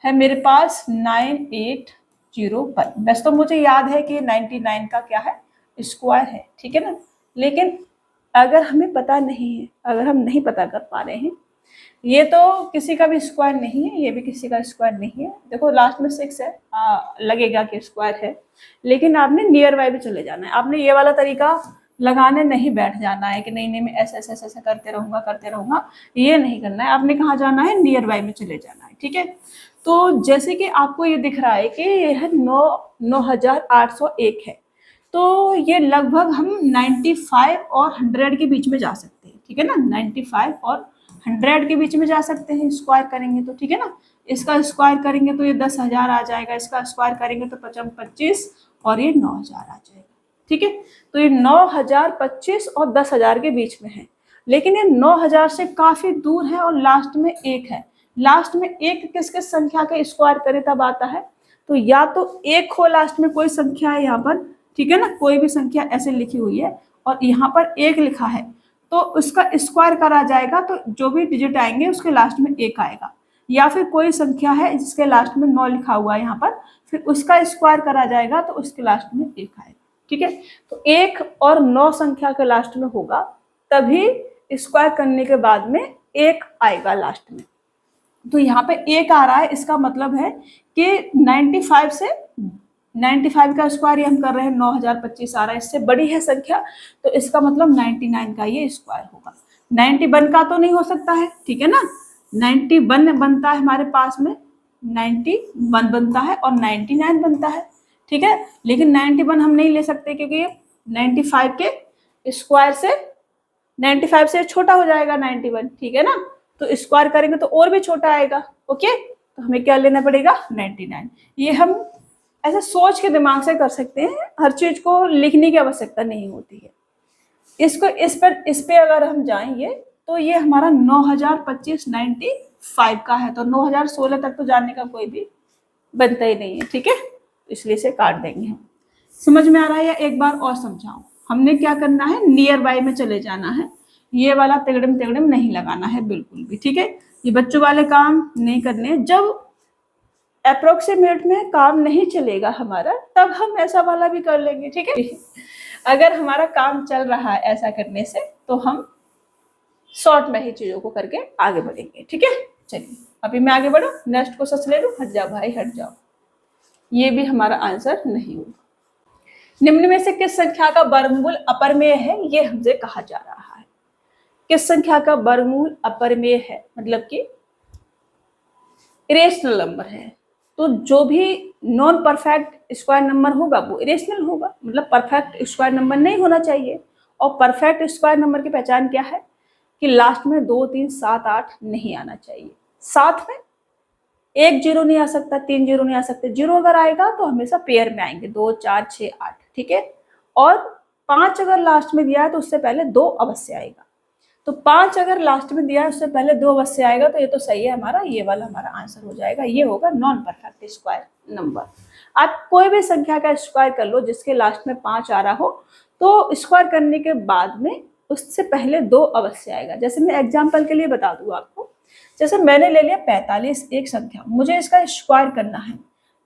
है मेरे पास 9801। वैसे तो मुझे याद है कि 99 का क्या है, स्क्वायर है। ठीक है ना, लेकिन अगर हमें पता नहीं है, अगर हम नहीं पता कर पा रहे हैं, ये तो किसी का भी स्क्वायर नहीं है, ये भी किसी का स्क्वायर नहीं है। देखो लास्ट में 6 है, लगेगा कि स्क्वायर है, लेकिन आपने नियर बाय भी चले जाना है। आपने ये वाला तरीका लगाने नहीं बैठ जाना है कि नहीं नहीं मैं ऐसे ऐसे ऐसे करते रहूंगा, ये नहीं करना है। आपने कहाँ जाना है, नियर बाय में चले जाना है। ठीक है, तो जैसे कि आपको ये दिख रहा है कि यह 9801 है, तो ये लगभग हम 95 और 100 के बीच में जा सकते हैं। ठीक है ना, 95 और 100 के बीच में जा सकते हैं स्क्वायर करेंगे तो। ठीक है ना, इसका स्क्वायर करेंगे तो ये 10,000 आ जाएगा, इसका स्क्वायर करेंगे तो 25 और ये 9,000 आ जाएगा। ठीक है, तो ये 9,000, 25 और 10,000 के बीच में है, लेकिन ये 9,000 से काफी दूर है और लास्ट में 1 है। लास्ट में 1 किस किस संख्या के स्क्वायर करे तब आता है, तो या तो 1 हो लास्ट में कोई संख्या है यहाँ पर, ठीक है ना, कोई भी संख्या ऐसे लिखी हुई है और यहाँ पर 1 लिखा है तो उसका स्क्वायर करा जाएगा तो जो भी डिजिट आएंगे उसके लास्ट में 1 आएगा। या फिर कोई संख्या है जिसके लास्ट में 9 लिखा हुआ है यहाँ पर, फिर उसका स्क्वायर करा जाएगा तो उसके लास्ट में 1 आएगा। ठीक है, तो 1 और 9 संख्या के लास्ट में होगा तभी स्क्वायर करने के बाद में 1 आएगा लास्ट में। तो यहाँ पे 1 आ रहा है, इसका मतलब है कि 95 से 95 का स्क्वायर ये हम कर रहे हैं, 9,025 आ रहा है, इससे बड़ी है संख्या तो इसका मतलब 99 का ये स्क्वायर होगा। 91 का तो नहीं हो सकता है, ठीक है ना, 91 बनता है हमारे पास में 91 बनता है और 99 बनता है, ठीक है। लेकिन 91 हम नहीं ले सकते क्योंकि ये 95 के स्क्वायर से 95 से छोटा हो जाएगा 91, ठीक है ना। तो स्क्वायर करेंगे तो और भी छोटा आएगा, ओके। तो हमें क्या लेना पड़ेगा 99। ये हम ऐसे सोच के दिमाग से कर सकते हैं, हर चीज को लिखने की आवश्यकता नहीं होती है। इसको इस पे अगर हम जाएंगे तो ये हमारा 9025 का है, तो 9016 तक तो जाने का कोई भी बनता ही नहीं है, ठीक है। इसलिए इसे काट देंगे हम। समझ में आ रहा है या एक बार और समझाऊं? हमने क्या करना है, नियर बाय में चले जाना है, ये वाला तिगड़म तिगड़म नहीं लगाना है बिल्कुल भी, ठीक है। ये बच्चों वाले काम नहीं करने। जब अप्रोक्सीमेट में काम नहीं चलेगा हमारा, तब हम ऐसा वाला भी कर लेंगे, ठीक है। अगर हमारा काम चल रहा है ऐसा करने से, तो हम शॉर्ट में ही चीजों को करके आगे बढ़ेंगे, ठीक है। चलिए अभी मैं आगे बढ़ू, नेक्स्ट क्वेश्चन ले लूं। हट जाओ भाई हट जाओ, ये भी हमारा आंसर नहीं होगा। निम्न में से किस संख्या का वर्गमूल अपरमेय है, ये हमसे कहा जा रहा है। किस संख्या का वर्गमूल अपरमेय है, मतलब कि इरेशनल नंबर है। तो जो भी नॉन परफेक्ट स्क्वायर नंबर होगा वो इरेशनल होगा, मतलब परफेक्ट स्क्वायर नंबर नहीं होना चाहिए। और परफेक्ट स्क्वायर नंबर की पहचान क्या है कि लास्ट में 2, 3, 7, 8 नहीं आना चाहिए। साथ में 1 0 नहीं आ सकता, 3 0 नहीं आ सकते। 0 अगर आएगा तो हमेशा पेयर में आएंगे, 2, 4, 6, 8, ठीक है। और 5 अगर लास्ट में दिया है तो उससे पहले 2 अवश्य आएगा। तो 5 अगर लास्ट में दिया है उससे पहले 2 अवश्य आएगा, तो ये तो सही है हमारा, ये वाला हमारा आंसर हो जाएगा। ये होगा नॉन परफेक्ट स्क्वायर नंबर। आप कोई भी संख्या का स्क्वायर कर लो जिसके लास्ट में 5 आ रहा हो, तो स्क्वायर करने के बाद में उससे पहले 2 अवश्य आएगा। जैसे मैं एग्जाम्पल के लिए बता दूं आपको, जैसे मैंने ले लिया 45 एक संख्या, मुझे इसका स्क्वायर करना है।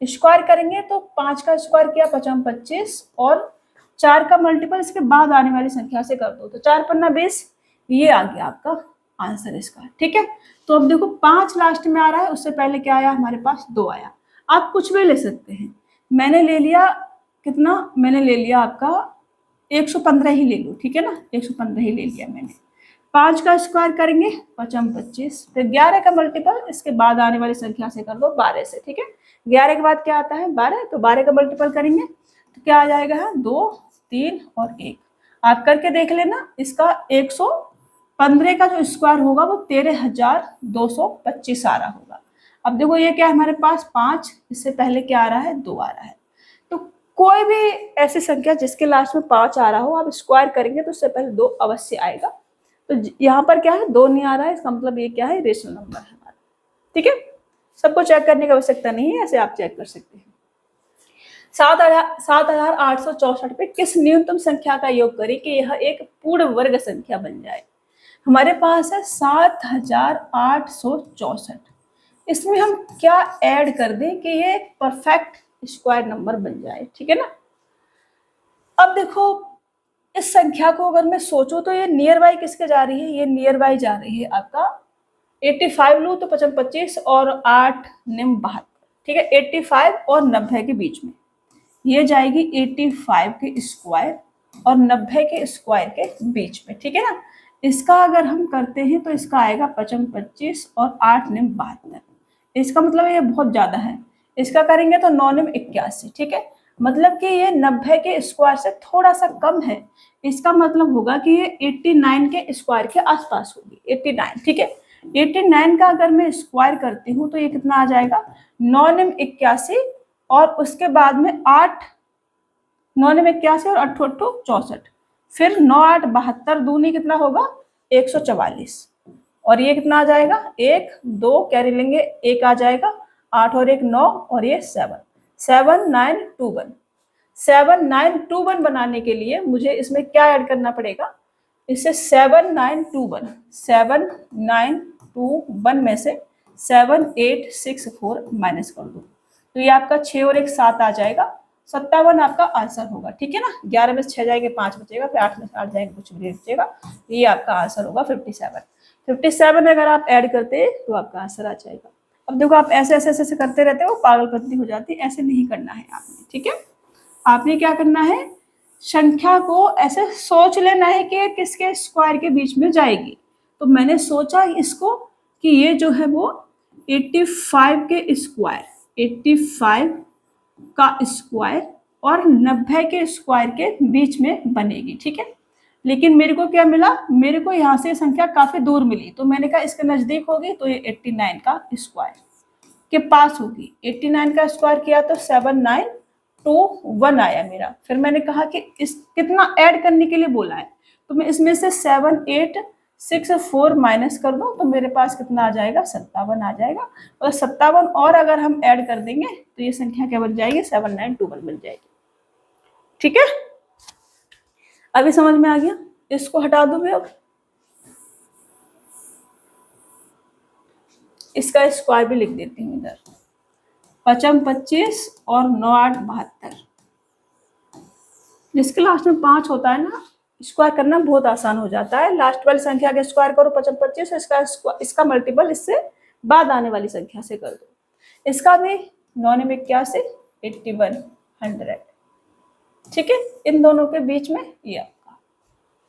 स्क्वायर करेंगे तो 5 का स्क्वायर किया 5 25, और 4 का मल्टीपल इसके बाद आने वाली संख्या से कर दो, तो 4 पन्ना 20, ये आ गया आपका आंसर इसका, ठीक है। तो अब देखो 5 लास्ट में आ रहा है, उससे पहले क्या आया हमारे पास 2 आया। आप कुछ भी ले सकते हैं। मैंने ले लिया कितना, मैंने ले लिया आपका 115 ही ले लो, ठीक है ना, 115 ही ले लिया मैंने। 5 का स्क्वायर करेंगे 5 25, फिर 11 का मल्टीपल इसके बाद आने वाली संख्या से कर दो 12 से, ठीक है। 11 के बाद क्या आता है 12, तो 12 का मल्टीपल करेंगे तो क्या आ जाएगा 2, 3 और 1। आप करके देख लेना, इसका 115 का जो स्क्वायर होगा वो 13,225 आ रहा होगा। अब देखो ये क्या है हमारे पास 5, इससे पहले क्या आ रहा है 2 आ रहा है। तो कोई भी ऐसी संख्या जिसके लास्ट में 5 आ रहा हो, आप स्क्वायर करेंगे तो उससे पहले 2 अवश्य आएगा। तो यहाँ पर क्या है 2 नहीं आ रहा है, इसका मतलब ये क्या है रेशनल नंबर है हमारा, ठीक है। सबको चेक करने की आवश्यकता नहीं है, ऐसे आप चेक कर सकते हैं। 7,864 पे किस न्यूनतम संख्या का योग करें कि यह एक पूर्ण वर्ग संख्या बन जाए। हमारे पास है 7,864, इसमें हम क्या ऐड कर दें कि ये एक परफेक्ट स्क्वायर नंबर बन जाए, ठीक है ना। अब देखो इस संख्या को अगर मैं सोचूं तो ये नियर बाई किसके जा रही है, ये नियर बाई जा रही है आपका 85 लूँ तो 55 25 और 8 निम 72, ठीक है। 85 और 90 के बीच में ये जाएगी 85 के स्क्वायर और 90 के स्क्वायर के बीच में, ठीक है ना। इसका अगर हम करते हैं तो इसका आएगा 55 25 और 8 निम 72। इसका मतलब ये बहुत ज्यादा है। इसका करेंगे तो 9 निम 81, ठीक है। मतलब कि ये 90 के स्क्वायर से थोड़ा सा कम है। इसका मतलब होगा कि ये 89 के स्क्वायर के आसपास होगी, 89, ठीक है। 89 का अगर मैं स्क्वायर करती हूँ तो ये कितना आ जाएगा 9 निम 81, और उसके बाद में 8, 9 निम 81 और 8 8 64, फिर 9 8 72 दूनी कितना होगा 144, और ये कितना आ जाएगा 1 2 कैरी लेंगे 1 आ जाएगा, 8 और 1 9, और ये 7 7921। 7921 बनाने के लिए मुझे इसमें क्या ऐड करना पड़ेगा, इससे 7921 में से 7864 माइनस कर दो, तो ये आपका 6 और 1 7 आ जाएगा, 57 आपका आंसर होगा, ठीक है ना। 11 में से 6 जाएंगे 5 बचेगा, फिर 8 में से 8 जाएंगे कुछ भी बचेगा, ये आपका आंसर होगा 57। 57 अगर आप ऐड करते हैं तो आपका आंसर आ जाएगा। अब देखो आप ऐसे ऐसे ऐसे करते रहते हो, पागलपंती हो जाती है, ऐसे नहीं करना है आपने, ठीक है। आपने क्या करना है, संख्या को ऐसे सोच लेना है कि किसके स्क्वायर के बीच में जाएगी। तो मैंने सोचा इसको कि ये जो है वो 85 के स्क्वायर, 85 का स्क्वायर और 90 के स्क्वायर के बीच में बनेगी, ठीक है। लेकिन मेरे को क्या मिला, मेरे को यहाँ से संख्या काफी दूर मिली, तो मैंने कहा इसके नजदीक होगी, तो ये 89 का स्क्वायर के पास होगी। 89 का स्क्वायर किया तो 7921 आया मेरा। फिर मैंने कहा कि इस कितना ऐड करने के लिए बोला है, तो मैं इसमें से 7864 माइनस कर दूं तो मेरे पास कितना आ जाएगा, 57 आ जाएगा। और 57 और अगर हम ऐड कर देंगे तो ये संख्या क्या बन जाएगी, 7921 बन जाएगी, ठीक है। अभी समझ में आ गया, इसको हटा दूं मैं अब, इसका स्क्वायर भी लिख देती हूँ इधर। 55 25 और 9 8 72, जिसके लास्ट में 5 होता है ना, स्क्वायर करना बहुत आसान हो जाता है। लास्ट वाली संख्या का स्क्वायर करो 55 25, इसका मल्टीपल इससे बाद आने वाली संख्या से कर दो। इसका भी 9 में 81 8100, ठीक है। इन दोनों के बीच में ये आपका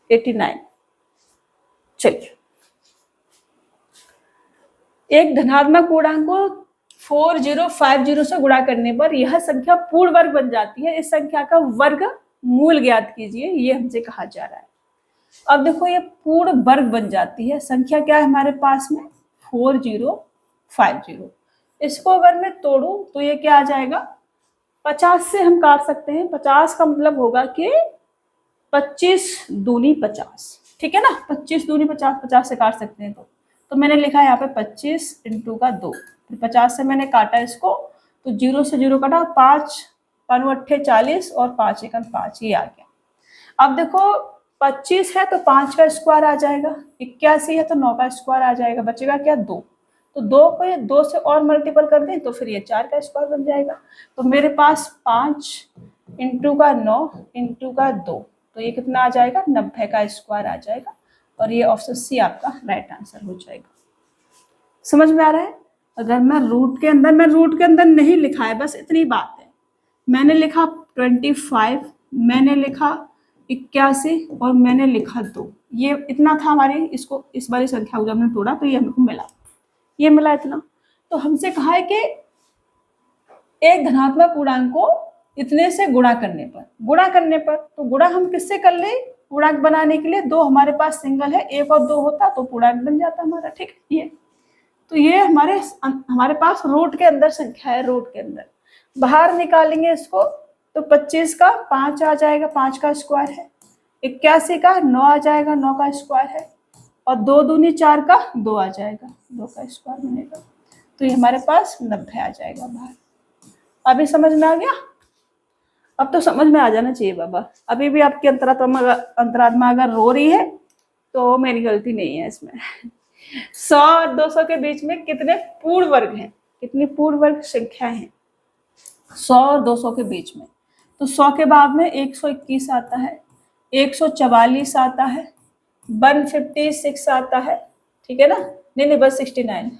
89। चलिए, एक धनात्मक पूर्णांक को 4050 से गुणा करने पर यह संख्या पूर्ण वर्ग बन जाती है। इस संख्या का वर्ग मूल ज्ञात कीजिए, ये हमसे कहा जा रहा है। अब देखो, ये पूर्ण वर्ग बन जाती है। संख्या क्या है हमारे पास में, 4050। इसको अगर मैं तोड़ूं तो ये क्या आ जाएगा, 50 से हम काट सकते हैं। 50 का मतलब होगा कि 25 दूनी 50, ठीक है ना। 25 दूनी 50, 50 से काट सकते हैं। तो मैंने लिखा है यहाँ पे 25 इंटू का 2, फिर 50 से मैंने काटा इसको, तो 0 से 0 काटा, 5 5 8 40 और 5 1 5, ये आ गया। अब देखो, 25 है तो 5 का स्क्वायर आ जाएगा, 81 है तो 9 का स्क्वायर आ जाएगा, बचेगा क्या, 2। तो 2 को ये 2 से और मल्टीपल कर दें तो फिर ये 4 का स्क्वायर बन जाएगा। तो मेरे पास 5 इंटू का 9 इंटू का 2, तो ये कितना आ जाएगा, 90 का स्क्वायर आ जाएगा। और ये ऑप्शन सी आपका राइट आंसर हो जाएगा। समझ में आ रहा है। अगर मैं रूट के अंदर नहीं लिखा है, बस इतनी बात है। मैंने लिखा 25, मैंने लिखा 81 और मैंने लिखा 2, ये इतना था हमारी, इसको इस वाली संख्या को जब हमने तोड़ा तो ये हमको मिला, ये मिला इतना। तो हमसे कहा है कि एक धनात्मक पूर्णांक को इतने से गुणा करने पर, तो गुणा हम किससे कर ले, पूर्णांक बनाने के लिए 2 हमारे पास सिंगल है, 1 और 2 होता तो पूर्णांक बन जाता हमारा, ठीक है। ये तो ये हमारे पास रूट के अंदर संख्या है, रूट के अंदर। बाहर निकालेंगे इसको तो 25 का 5 आ जाएगा, 5 का स्क्वायर है। 81 का 9 आ जाएगा, 9 का स्क्वायर है। और 2 दूनी 4 का 2 आ जाएगा, 2 का स्क्वायर बनेगा। तो ये हमारे पास 90 आ जाएगा बाहर। अभी समझ में आ गया। अब तो समझ में आ जाना चाहिए बाबा। अभी भी आपकी अंतरात्मा अगर रो रही है तो मेरी गलती नहीं है इसमें। 100 और 200 के बीच में कितने पूर्ण वर्ग हैं, कितनी पूर्ण वर्ग संख्या है 100 और 200 के बीच में। तो 100 के बाद में 121 आता है, 144 आता है, 156 आता है, ठीक है ना, नहीं 169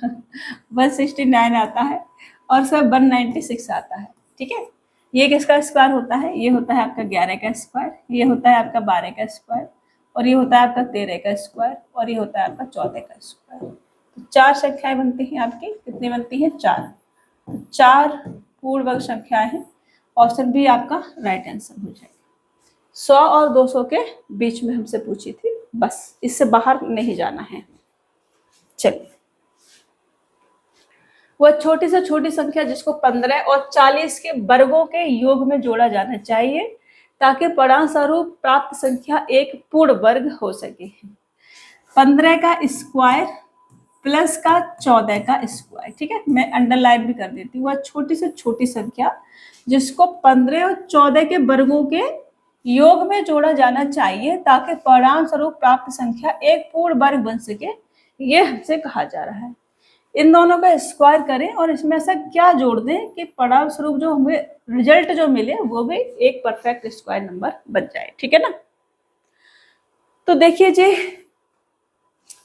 169 आता है, और सब 196 आता है, ठीक है। ये किसका स्क्वायर होता है, ये होता है आपका 11 का स्क्वायर, ये होता है आपका 12 का स्क्वायर, और ये होता है आपका 13 का स्क्वायर, और ये होता है आपका 14 का स्क्वायर। तो 4 संख्याएं बनती हैं आपकी, कितनी बनती हैं, 4। 4 पूर्ण वर्ग संख्याएं हैं। ऑप्शन बी आपका राइट आंसर हो जाएगा। 100 और 200 के बीच में हमसे पूछी थी, बस इससे बाहर नहीं जाना है। चलिए, वह छोटी से छोटी संख्या जिसको 15 और 40 के वर्गों के योग में जोड़ा जाना चाहिए ताकि परिणामस्वरूप प्राप्त संख्या एक पूर्ण वर्ग हो सके। 15 का स्क्वायर प्लस का 14 का स्क्वायर, ठीक है, मैं अंडरलाइन भी कर देती हूँ। वह छोटी से छोटी संख्या जिसको 15 और 14 के वर्गों के योग में जोड़ा जाना चाहिए ताकि परिणाम स्वरूप प्राप्त संख्या एक पूर्ण वर्ग बन सके, ये हमसे कहा जा रहा है। इन दोनों का स्क्वायर करें और इसमें ऐसा क्या जोड़ दें कि परिणाम स्वरूप जो हमें रिजल्ट जो मिले वो भी एक परफेक्ट स्क्वायर नंबर बन जाए, ठीक है ना। तो देखिए जी,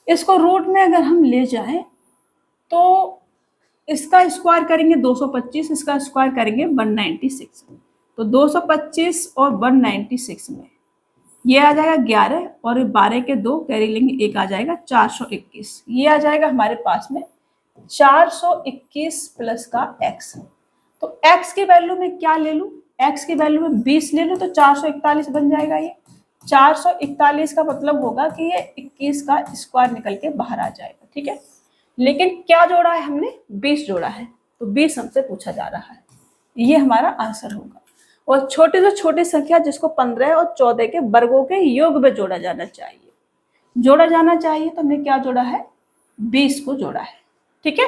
इसको रूट में अगर हम ले जाएं तो इसका स्क्वायर करेंगे 225, इसका स्क्वायर करेंगे 196। तो 225 और 196 में ये आ जाएगा 11 और 12 के 2 कैरी लेंगे, 1 आ जाएगा 421। ये आ जाएगा हमारे पास में 421 प्लस का x। तो x की वैल्यू में क्या ले लूं, x की वैल्यू में 20 ले लूं तो 441 बन जाएगा। ये 441 का मतलब होगा कि ये 21 का स्क्वायर निकल के बाहर आ जाएगा, ठीक है। लेकिन क्या जोड़ा है हमने, 20 जोड़ा है, तो 20 हमसे पूछा जा रहा है, ये हमारा आंसर होगा। और छोटी से छोटी संख्या जिसको 15 और 14 के वर्गों के योग में जोड़ा जाना चाहिए, तो हमने क्या जोड़ा है, 20 को जोड़ा है, ठीक है।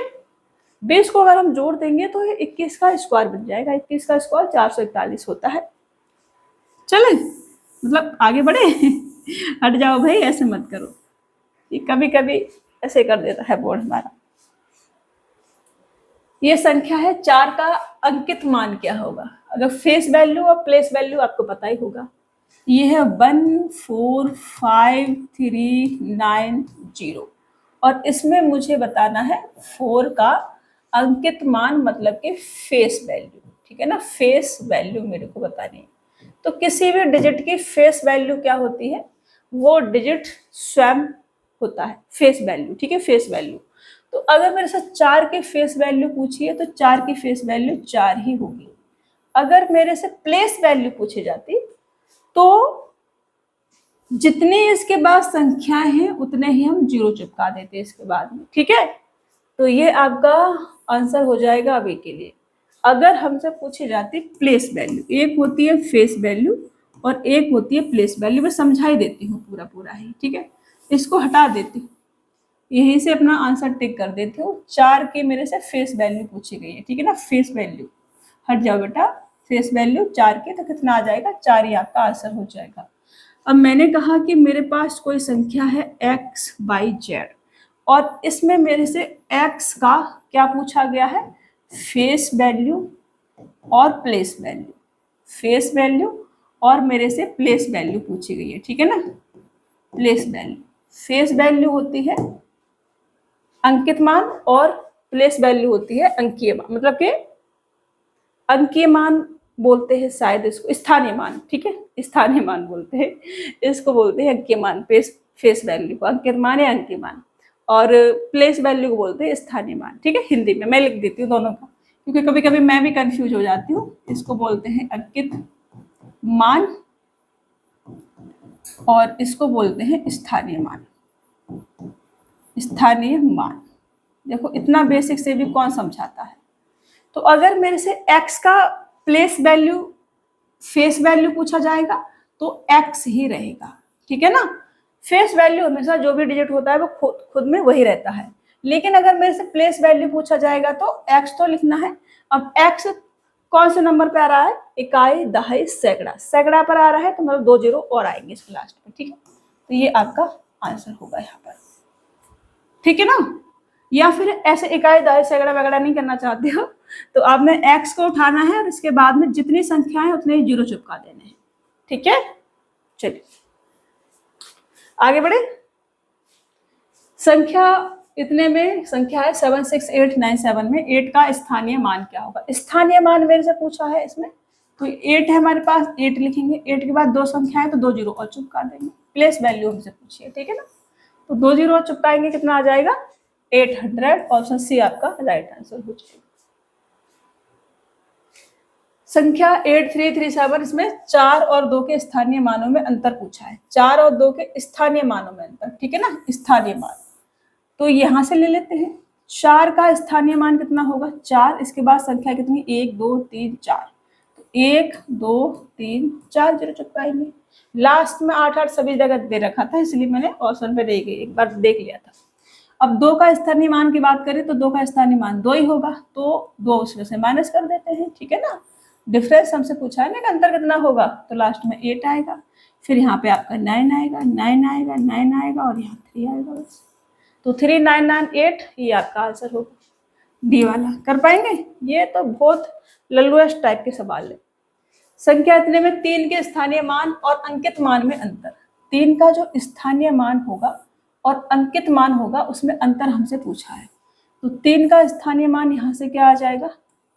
20 को अगर हम जोड़ देंगे तो ये 21 का स्क्वायर बन जाएगा। 21 का स्क्वायर 441 होता है। चले मतलब आगे बढ़े हट जाओ भाई, ऐसे मत करो, ये कभी कभी ऐसे कर देता है बोर्ड हमारा। ये संख्या है 4 का अंकित मान क्या होगा, अगर फेस वैल्यू और प्लेस वैल्यू आपको पता ही होगा। ये है 14539 और इसमें मुझे बताना है 4 का अंकित मान मतलब कि फेस वैल्यू, ठीक है ना। फेस वैल्यू मेरे को बतानी है। तो किसी भी डिजिट की फेस वैल्यू क्या होती है, वो डिजिट स्वयं होता है फेस वैल्यू, ठीक है, फेस वैल्यू। तो अगर मेरे साथ 4 की फेस वैल्यू पूछी है तो 4 की फेस वैल्यू 4 ही होगी। अगर मेरे से प्लेस वैल्यू पूछी जाती तो जितनी इसके बाद संख्याएं हैं उतने ही हम 0 चिपका देते इसके बाद में, ठीक है। तो ये आपका आंसर हो जाएगा अभी के लिए। अगर हमसे पूछी जाती प्लेस वैल्यू, एक होती है फेस वैल्यू और एक होती है प्लेस वैल्यू, मैं समझा ही देती हूँ पूरा पूरा ही, ठीक है। इसको हटा देती हूँ, यहीं से अपना आंसर टिक कर देती हूँ। 4 की मेरे से फेस वैल्यू पूछी गई है, ठीक है ना, फेस वैल्यू। हट जाओ बेटा, फेस वैल्यू 4 की, तो कितना आ जाएगा, 4 ही आपका आंसर हो जाएगा। अब मैंने कहा कि मेरे पास कोई संख्या है x y z और इसमें मेरे से x का क्या पूछा गया है, फेस वैल्यू और प्लेस वैल्यू, फेस वैल्यू और मेरे से प्लेस वैल्यू पूछी गई है, ठीक है ना। प्लेस वैल्यू, फेस वैल्यू होती है अंकित मान और प्लेस वैल्यू होती है अंकीय मान, मतलब कि अंकीय मान बोलते हैं शायद इसको, स्थानीय मान, ठीक है, स्थानीय मान बोलते हैं इसको, बोलते हैं अंकीय मान। फेस वैल्यू को अंकित मान या अंकीय मान, और प्लेस वैल्यू को बोलते हैं स्थानीय मान, ठीक है। हिंदी में मैं लिख देती हूँ दोनों का, क्योंकि कभी कभी मैं भी कंफ्यूज हो जाती हूँ। इसको बोलते हैं अंकित मान और इसको बोलते हैं स्थानीय मान। स्थानीय मान, देखो इतना बेसिक से भी कौन समझाता है। तो अगर मेरे से x का प्लेस वैल्यू फेस वैल्यू पूछा जाएगा तो x ही रहेगा, ठीक है ना। फेस वैल्यू हमेशा जो भी डिजिट होता है वो खुद में वही रहता है, लेकिन अगर मेरे से प्लेस वैल्यू पूछा जाएगा तो x तो लिखना है। अब x कौन से नंबर पे आ रहा है, इकाई, दहाई, सैकड़ा, सैकड़ा पर आ रहा है तो मतलब 2 जीरो और आएंगे इसके लास्ट में, ठीक है। तो ये आपका आंसर होगा यहाँ पर, ठीक है ना। या फिर ऐसे इकाई, दहाई, सैकड़ा वगैरह नहीं करना चाहते हो तो आपने x को उठाना है और इसके बाद में जितनी संख्या है उतने ही 0 चिपका देने हैं, ठीक है। चलिए आगे बढ़े। संख्या इतने में संख्या है 76897 में 8 का स्थानीय मान क्या होगा। स्थानीय मान मेरे से पूछा है इसमें, तो 8 है हमारे पास, 8 लिखेंगे, 8 के बाद 2 संख्या है तो 2 जीरो और चिपका देंगे। प्लेस वैल्यू हमसे पूछिए, ठीक है ना, तो 2 जीरो और चिपकाएंगे, कितना आ जाएगा 800। ऑप्शन सी आपका राइट आंसर हो जाएगा। संख्या 8337, इसमें 4 और 2 के स्थानीय मानों में अंतर पूछा है। 4 और 2 के स्थानीय मानों में अंतर, ठीक है ना, स्थानीय मान। तो यहां से ले लेते हैं, 4 का स्थानीय मान कितना होगा 4, इसके बाद संख्या कितनी 1 2 3 4, तो 1 2 3 4 जीरो चिपकाएंगे। लास्ट में 8 8 सभी जगह दे रखा था इसलिए मैंने ऑप्शन पे एक बार देख लिया था। अब 2 का स्थानीय मान की बात करें तो 2 का स्थानीय मान 2 ही होगा, तो 2 उसमें से माइनस कर देते हैं, ठीक है ना। डिफरेंस हमसे पूछा है ना कि अंतर कितना होगा, तो लास्ट में 8 आएगा, फिर यहाँ पे आपका 9 आएगा, 9 आएगा, 9 आएगा और यहाँ 3 आएगा बस। तो 3998 ये आपका आंसर होगा, डी वाला। कर पाएंगे, ये तो बहुत लल्लुएस्ट टाइप के सवाल है। संख्या इतने में 3 के स्थानीय मान और अंकित मान में अंतर। 3 का जो स्थानीय मान होगा और अंकित मान होगा उसमें अंतर हमसे पूछा है, तो 3 का स्थानीय मान यहाँ से क्या आ जाएगा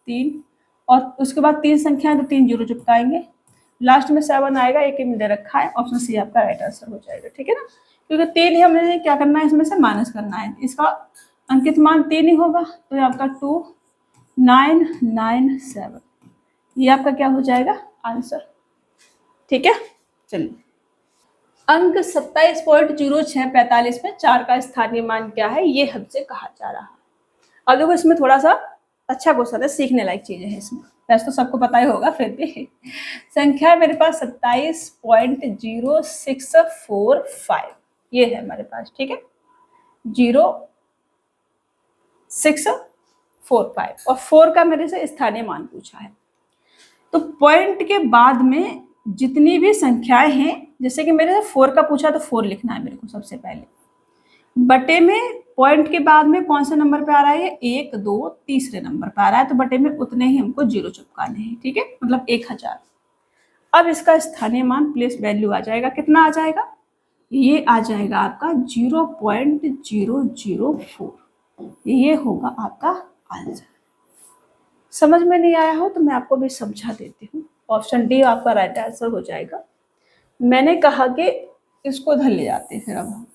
3, और उसके बाद 3 संख्या है तो 3 जीरो चिपकाएंगे, लास्ट में 7 आएगा, एक में दे रखा है, ऑप्शन सी आपका राइट आंसर हो जाएगा, ठीक है ना। क्योंकि 3 ही हमने क्या करना है इसमें से माइनस करना है, इसका अंकित मान 3 ही होगा, तो ये आपका 2997, ये आपका क्या हो जाएगा आंसर। ठीक है, चलिए अंक 27.0645 में 4 का स्थानीय मान क्या है, ये हमसे कहा जा रहा है। अब देखो इसमें थोड़ा सा अच्छा क्वेश्चन है, सीखने लायक चीजें हैं इसमें, वैसे तो सबको पता ही होगा, फिर भी संख्या है मेरे पास 27.0645, ये है हमारे पास। ठीक है, 0645 और 4 का मेरे से स्थानीय मान पूछा है। तो पॉइंट के बाद में जितनी भी संख्याएं हैं, जैसे कि मेरे से 4 का पूछा तो 4 लिखना है मेरे को सबसे पहले, बटे में पॉइंट के बाद में कौन से नंबर पे आ रहा है, 1 2 तीसरे नंबर पे आ रहा है, तो बटे में उतने ही हमको 0 चिपकाने हैं। ठीक है, मतलब 1000। अब इसका स्थानीय मान प्लेस वैल्यू आ जाएगा, कितना आ जाएगा, ये आ जाएगा आपका 0.004, ये होगा आपका आंसर। समझ में नहीं आया हो तो मैं आपको भी समझा देती हूँ, ऑप्शन डी आपका राइट आंसर हो जाएगा। मैंने कहा कि इसको इधर ले जाते हैं फिर अब हम,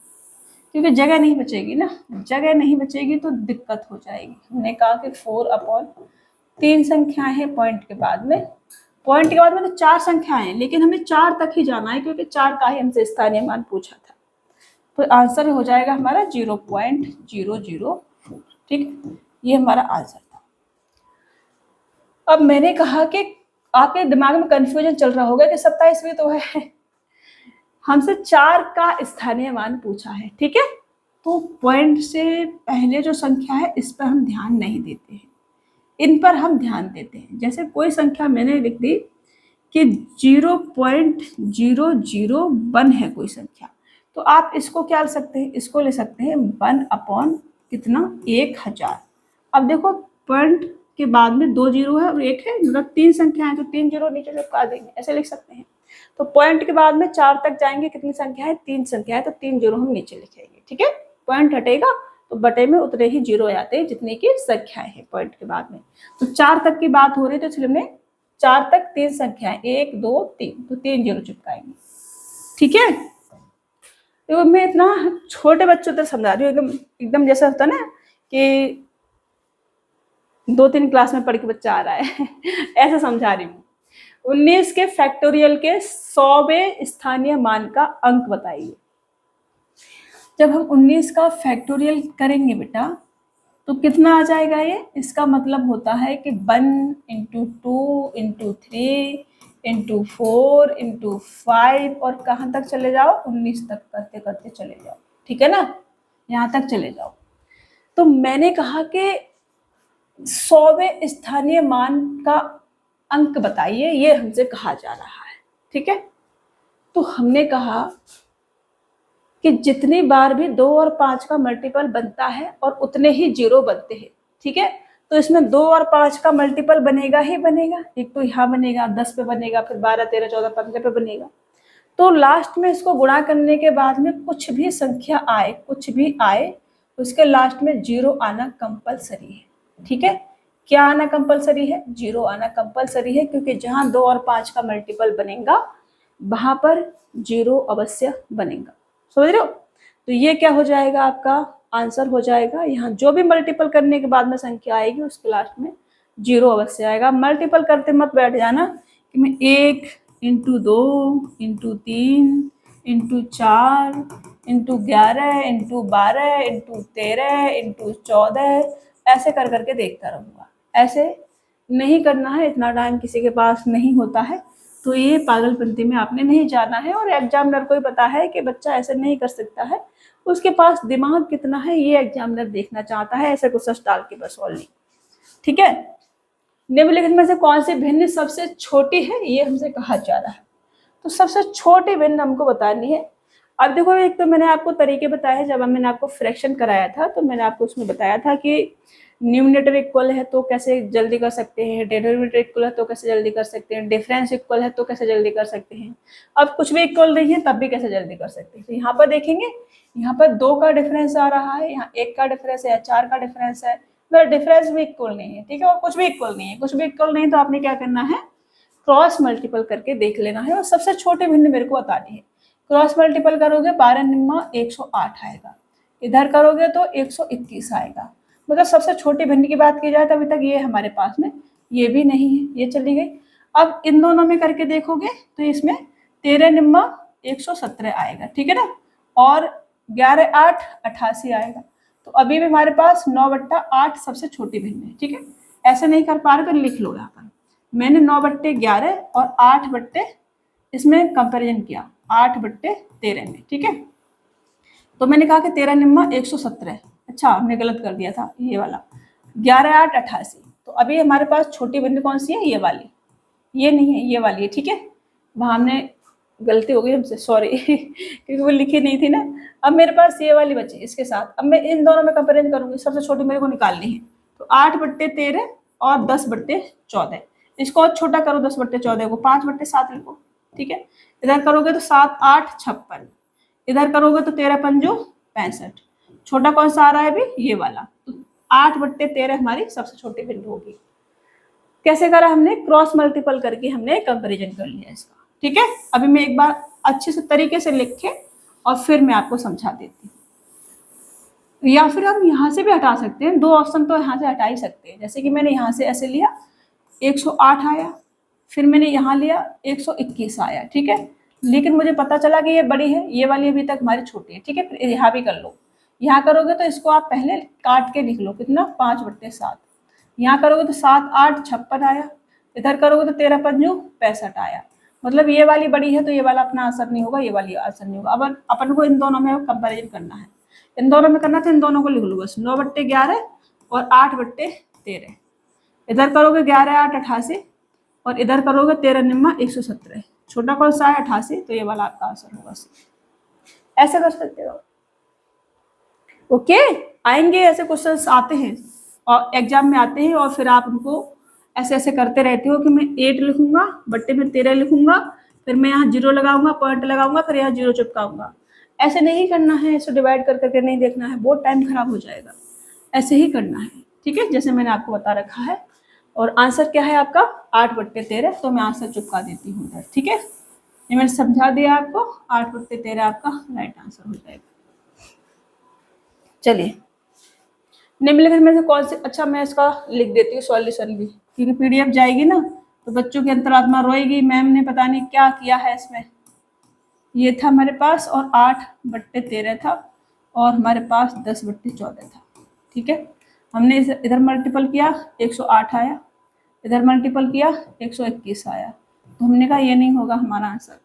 क्योंकि जगह नहीं बचेगी ना, जगह नहीं बचेगी तो दिक्कत हो जाएगी। हमने कहा कि 4/3 संख्याएं हैं पॉइंट के बाद में, पॉइंट के बाद में तो 4 संख्याएं हैं, लेकिन हमें 4 तक ही जाना है क्योंकि 4 का ही हमसे स्थानीय मान पूछा था। तो आंसर हो जाएगा हमारा 0.004। ठीक है, ये हमारा आंसर था। अब मैंने कहा कि आपके दिमाग में कंफ्यूजन चल रहा होगा कि 27वीं तो है, हमसे 4 का स्थानीय मान पूछा है। ठीक है, तो पॉइंट से पहले जो संख्या है इस पर हम ध्यान नहीं देते हैं, इन पर हम ध्यान देते हैं। जैसे कोई संख्या मैंने लिख दी कि 0.001 है कोई संख्या, तो आप इसको क्या ले सकते हैं, इसको ले सकते हैं 1/, कितना, 1000। अब देखो पॉइंट के बाद में 2 जीरो है और 1 है, मतलब 3 संख्या है, तो 3 जीरो नीचे चिपका देंगे, ऐसे लिख सकते हैं। तो पॉइंट के बाद में 4 तक जाएंगे, कितनी संख्या है, 3 संख्या है, तो 3 जीरो हम नीचे लिखेंगे। ठीक है, पॉइंट हटेगा तो बटे में उतने ही जीरो आते हैं जितनी की संख्याएं हैं पॉइंट के बाद में। तो 4 तक की बात हो रही है, तो इसलिए हमने 4 तक 3 संख्याएं, 1 2 3, तो 3 जीरो चिपकाएंगे। ठीक है, तो मैं इतना छोटे बच्चों तक समझा रही हूँ, एकदम एकदम जैसा होता है ना कि 2-3 क्लास में पढ़ के बच्चा आ रहा है ऐसा समझा रही हूँ। 19 के फैक्टोरियल के 100वें स्थानीय मान का अंक बताइए। जब हम 19 का फैक्टोरियल करेंगे बेटा तो कितना आ जाएगा ये, इसका मतलब होता है कि 1 × 2 × 3 × 4 × 5 और कहाँ तक चले जाओ, 19 तक करते करते चले जाओ। ठीक है ना, यहाँ तक चले जाओ। तो मैंने कहा कि 100वें स्थानीय मान का अंक बताइए, ये हमसे कहा जा रहा है। ठीक है, तो हमने कहा कि जितनी बार भी 2 और 5 का मल्टीपल बनता है और उतने ही जीरो बनते हैं। ठीक है, तो इसमें 2 और 5 का मल्टीपल बनेगा ही बनेगा, एक तो यहाँ बनेगा 10 पे बनेगा, फिर 12 13 14 15 पे बनेगा। तो लास्ट में इसको गुणा करने के बाद में कुछ भी संख्या आए, कुछ भी आए, उसके लास्ट में जीरो आना कंपलसरी है। ठीक है, क्या आना कंपलसरी है, जीरो आना कंपलसरी है, क्योंकि जहां 2 और 5 का मल्टीपल बनेगा वहां पर जीरो अवश्य बनेगा। समझ रहे हो, तो ये क्या हो जाएगा, आपका आंसर हो जाएगा। यहाँ जो भी मल्टीपल करने के बाद में संख्या आएगी उसके लास्ट में जीरो अवश्य आएगा। मल्टीपल करते मत बैठ जाना कि मैं 1 × 2 × 3 × 4 × 11 × 12 × 13 × 14 ऐसे कर करके देखता रहूँगा। ऐसे नहीं करना है, इतना टाइम किसी के पास नहीं होता है, तो ये पागलपंती में आपने नहीं जाना है। और एग्जामिनर को ही पता है कि बच्चा ऐसे नहीं कर सकता है, उसके पास दिमाग कितना है ये एग्जामिनर देखना चाहता है, ऐसे कुछ डाल के बस और नहीं। ठीक है, निम्नलिखित में से कौन सी भिन्न सबसे छोटी है, ये हमसे कहा जा रहा है। तो सबसे छोटी भिन्न हमको बतानी है। अब देखो, एक तो मैंने आपको तरीके बताए, जब मैंने आपको फ्रैक्शन कराया था तो मैंने आपको उसमें बताया था कि न्यूमरेटर इक्वल है तो कैसे जल्दी कर सकते हैं, डिनोमिनेटर इक्वल है तो कैसे जल्दी कर सकते हैं, डिफरेंस इक्वल है तो कैसे जल्दी कर सकते हैं। अब कुछ भी इक्वल नहीं है तब भी कैसे जल्दी कर सकते हैं। तो यहाँ पर देखेंगे, यहाँ पर 2 का डिफरेंस आ रहा है, यहाँ 1 का डिफरेंस है, 4 का डिफरेंस है, मतलब डिफरेंस भी इक्वल नहीं है। ठीक है, और कुछ भी इक्वल नहीं है, कुछ भी इक्वल नहीं, तो आपने क्या करना है, क्रॉस मल्टीपल करके देख लेना है और सबसे छोटे भिन्न मेरे को बतानी है। क्रॉस मल्टीपल करोगे 12 × 9 108 आएगा, इधर करोगे तो 121 आएगा। मतलब सबसे छोटी भिन्न की बात की जाए तो अभी तक ये हमारे पास में ये भी नहीं है, ये चली गई। अब इन दोनों में करके देखोगे तो इसमें 13 निम्मा 117 आएगा, ठीक है ना, और 11 8 88 आएगा। तो अभी भी हमारे पास 9/8 सबसे छोटी भिन्न है, ठीक है। ऐसे नहीं कर पा रहे तो लिख लो यहाँ पर, मैंने 9/11 और 8 इसमें कंपेरिजन किया 8/13 में, ठीक है। तो मैंने कहा कि 13 निम्मा 117, अच्छा हमने गलत कर दिया था, ये वाला 11 8 88। तो अभी हमारे पास छोटी भिन्न कौन सी है, ये वाली, ये नहीं है, ये वाली है, ठीक है। वहाँ हमने गलती हो गई हमसे, सॉरी क्योंकि वो लिखी नहीं थी ना। अब मेरे पास ये वाली बची, इसके साथ अब मैं इन दोनों में कंपेरिजन करूंगी, सबसे छोटी मेरे को निकालनी है। तो 8/13 और 10/14, इसको और छोटा करो, 10/14 को 5/7 लिखो, ठीक है। इधर करोगे तो 7 8 56, इधर करोगे तो 13 पंजो 65, छोटा कौन सा आ रहा है अभी, ये वाला। तो 8/13 हमारी सबसे छोटी भिन्न होगी। कैसे करा हमने, क्रॉस मल्टीपल करके हमने कंपैरिजन कर लिया इसका, ठीक है। अभी मैं एक बार अच्छे से तरीके से लिख के और फिर मैं आपको समझा देती हूँ। या फिर हम यहाँ से भी हटा सकते हैं, 2 ऑप्शन तो यहाँ से हटा ही सकते हैं। जैसे कि मैंने यहाँ से ऐसे लिया 108 आया, फिर मैंने यहाँ लिया 121 आया, ठीक है। लेकिन मुझे पता चला कि ये बड़ी है, ये वाली अभी तक हमारी छोटी है, ठीक है। फिर यहाँ भी कर लो, यहाँ करोगे तो इसको आप पहले काट के लिख लो, कितना 5/7। यहाँ करोगे तो 7 8 56 आया, इधर करोगे तो 13 पंजू 65 आया। मतलब ये वाली बड़ी है तो ये वाला अपना आंसर नहीं होगा, ये वाली आंसर नहीं होगा। अब अपन को इन दोनों में कंपैरिजन करना है, इन दोनों में करना तो इन दोनों को लिख लो बस, 9/11 और 8/13। इधर करोगे 11 8 88 और इधर करोगे 13 निम्मा 117, छोटा कौन सा है 88, तो ये वाला आपका आंसर होगा। ऐसे कर सकते हो, ओके। आएंगे ऐसे क्वेश्चंस आते हैं और एग्जाम में आते हैं, और फिर आप उनको ऐसे ऐसे करते रहते हो कि मैं 8 लिखूंगा, बट्टे में 13 लिखूंगा, फिर मैं यहाँ 0 लगाऊंगा, पॉइंट लगाऊंगा, फिर यहाँ 0 चिपकाऊंगा। ऐसे नहीं करना है, ऐसे डिवाइड कर करके नहीं देखना है, बहुत टाइम खराब हो जाएगा। ऐसे ही करना है, ठीक है, जैसे मैंने आपको बता रखा है। और आंसर क्या है आपका 8/13, तो मैं आंसर चिपका देती हूँ इधर, ठीक है। ये मैंने समझा दिया आपको, 8/13 आपका राइट आंसर हो जाएगा। चलिए, निम्नलिखित में से कौन से, अच्छा मैं इसका लिख देती हूँ सॉल्यूशन भी, क्योंकि पीडीएफ जाएगी ना तो बच्चों की अंतरात्मा रोएगी, मैम ने पता नहीं क्या किया है इसमें। ये था हमारे पास, और 8/13 था, और हमारे पास 10/14 था, ठीक है। हमने इधर मल्टीपल किया 108 आया, इधर मल्टीपल किया 121 आया, तो हमने कहा ये नहीं होगा हमारा आंसर।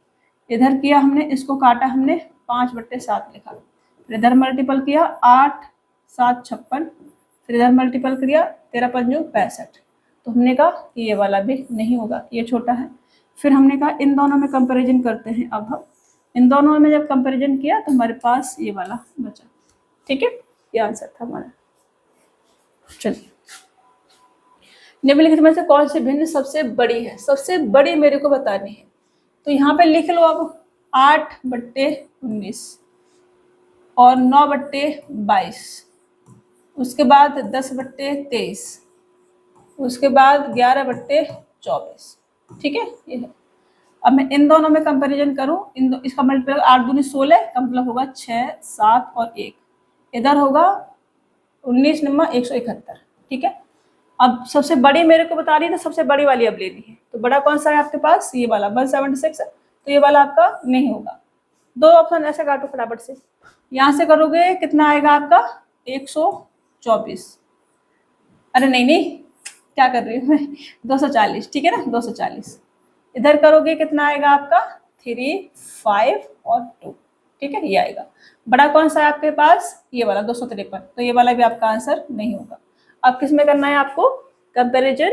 इधर किया हमने, इसको काटा हमने 5/7 लिखा, फिर इधर मल्टीपल किया 8 7 56, फिर इधर मल्टीपल किया 13 पंजो 65, तो हमने कहा कि ये वाला भी नहीं होगा, ये छोटा है। फिर हमने कहा इन दोनों में कंपैरिजन करते हैं। अब हम इन दोनों में जब कंपैरिजन किया तो हमारे पास ये वाला बचा, ठीक है, ये आंसर था हमारा। चलिए, निम्नलिखित में से कौन सी भिन्न सबसे बड़ी है, सबसे बड़ी मेरे को बतानी है। तो यहाँ पे लिख लो अब 8/19 और 9/22, उसके बाद 10/23, उसके बाद 11/24, ठीक है, ये है। अब मैं इन दोनों में कंपैरिजन करूं, इसका मल्टीपल 8 दूनी 16 का मतलब होगा 6 7 और 1, इधर होगा 19 निम्मा 171, ठीक है। अब सबसे बड़ी मेरे को बता रही है, तो सबसे बड़ी वाली अब लेनी है। तो बड़ा कौन सा है आपके पास, ये वाला 176, तो ये वाला आपका नहीं होगा। 2 ऑप्शन ऐसे काटो फटाफट से, यहाँ से करोगे कितना आएगा आपका 124, अरे नहीं नहीं क्या कर रही हूँ मैं, 240, ठीक है ना, 240। इधर करोगे कितना आएगा आपका 3 5 और 2, ठीक है, ये आएगा। बड़ा कौन सा है आपके पास, ये वाला 253, तो ये वाला भी आपका आंसर नहीं होगा। अब किस में करना है आपको कंपैरिजन,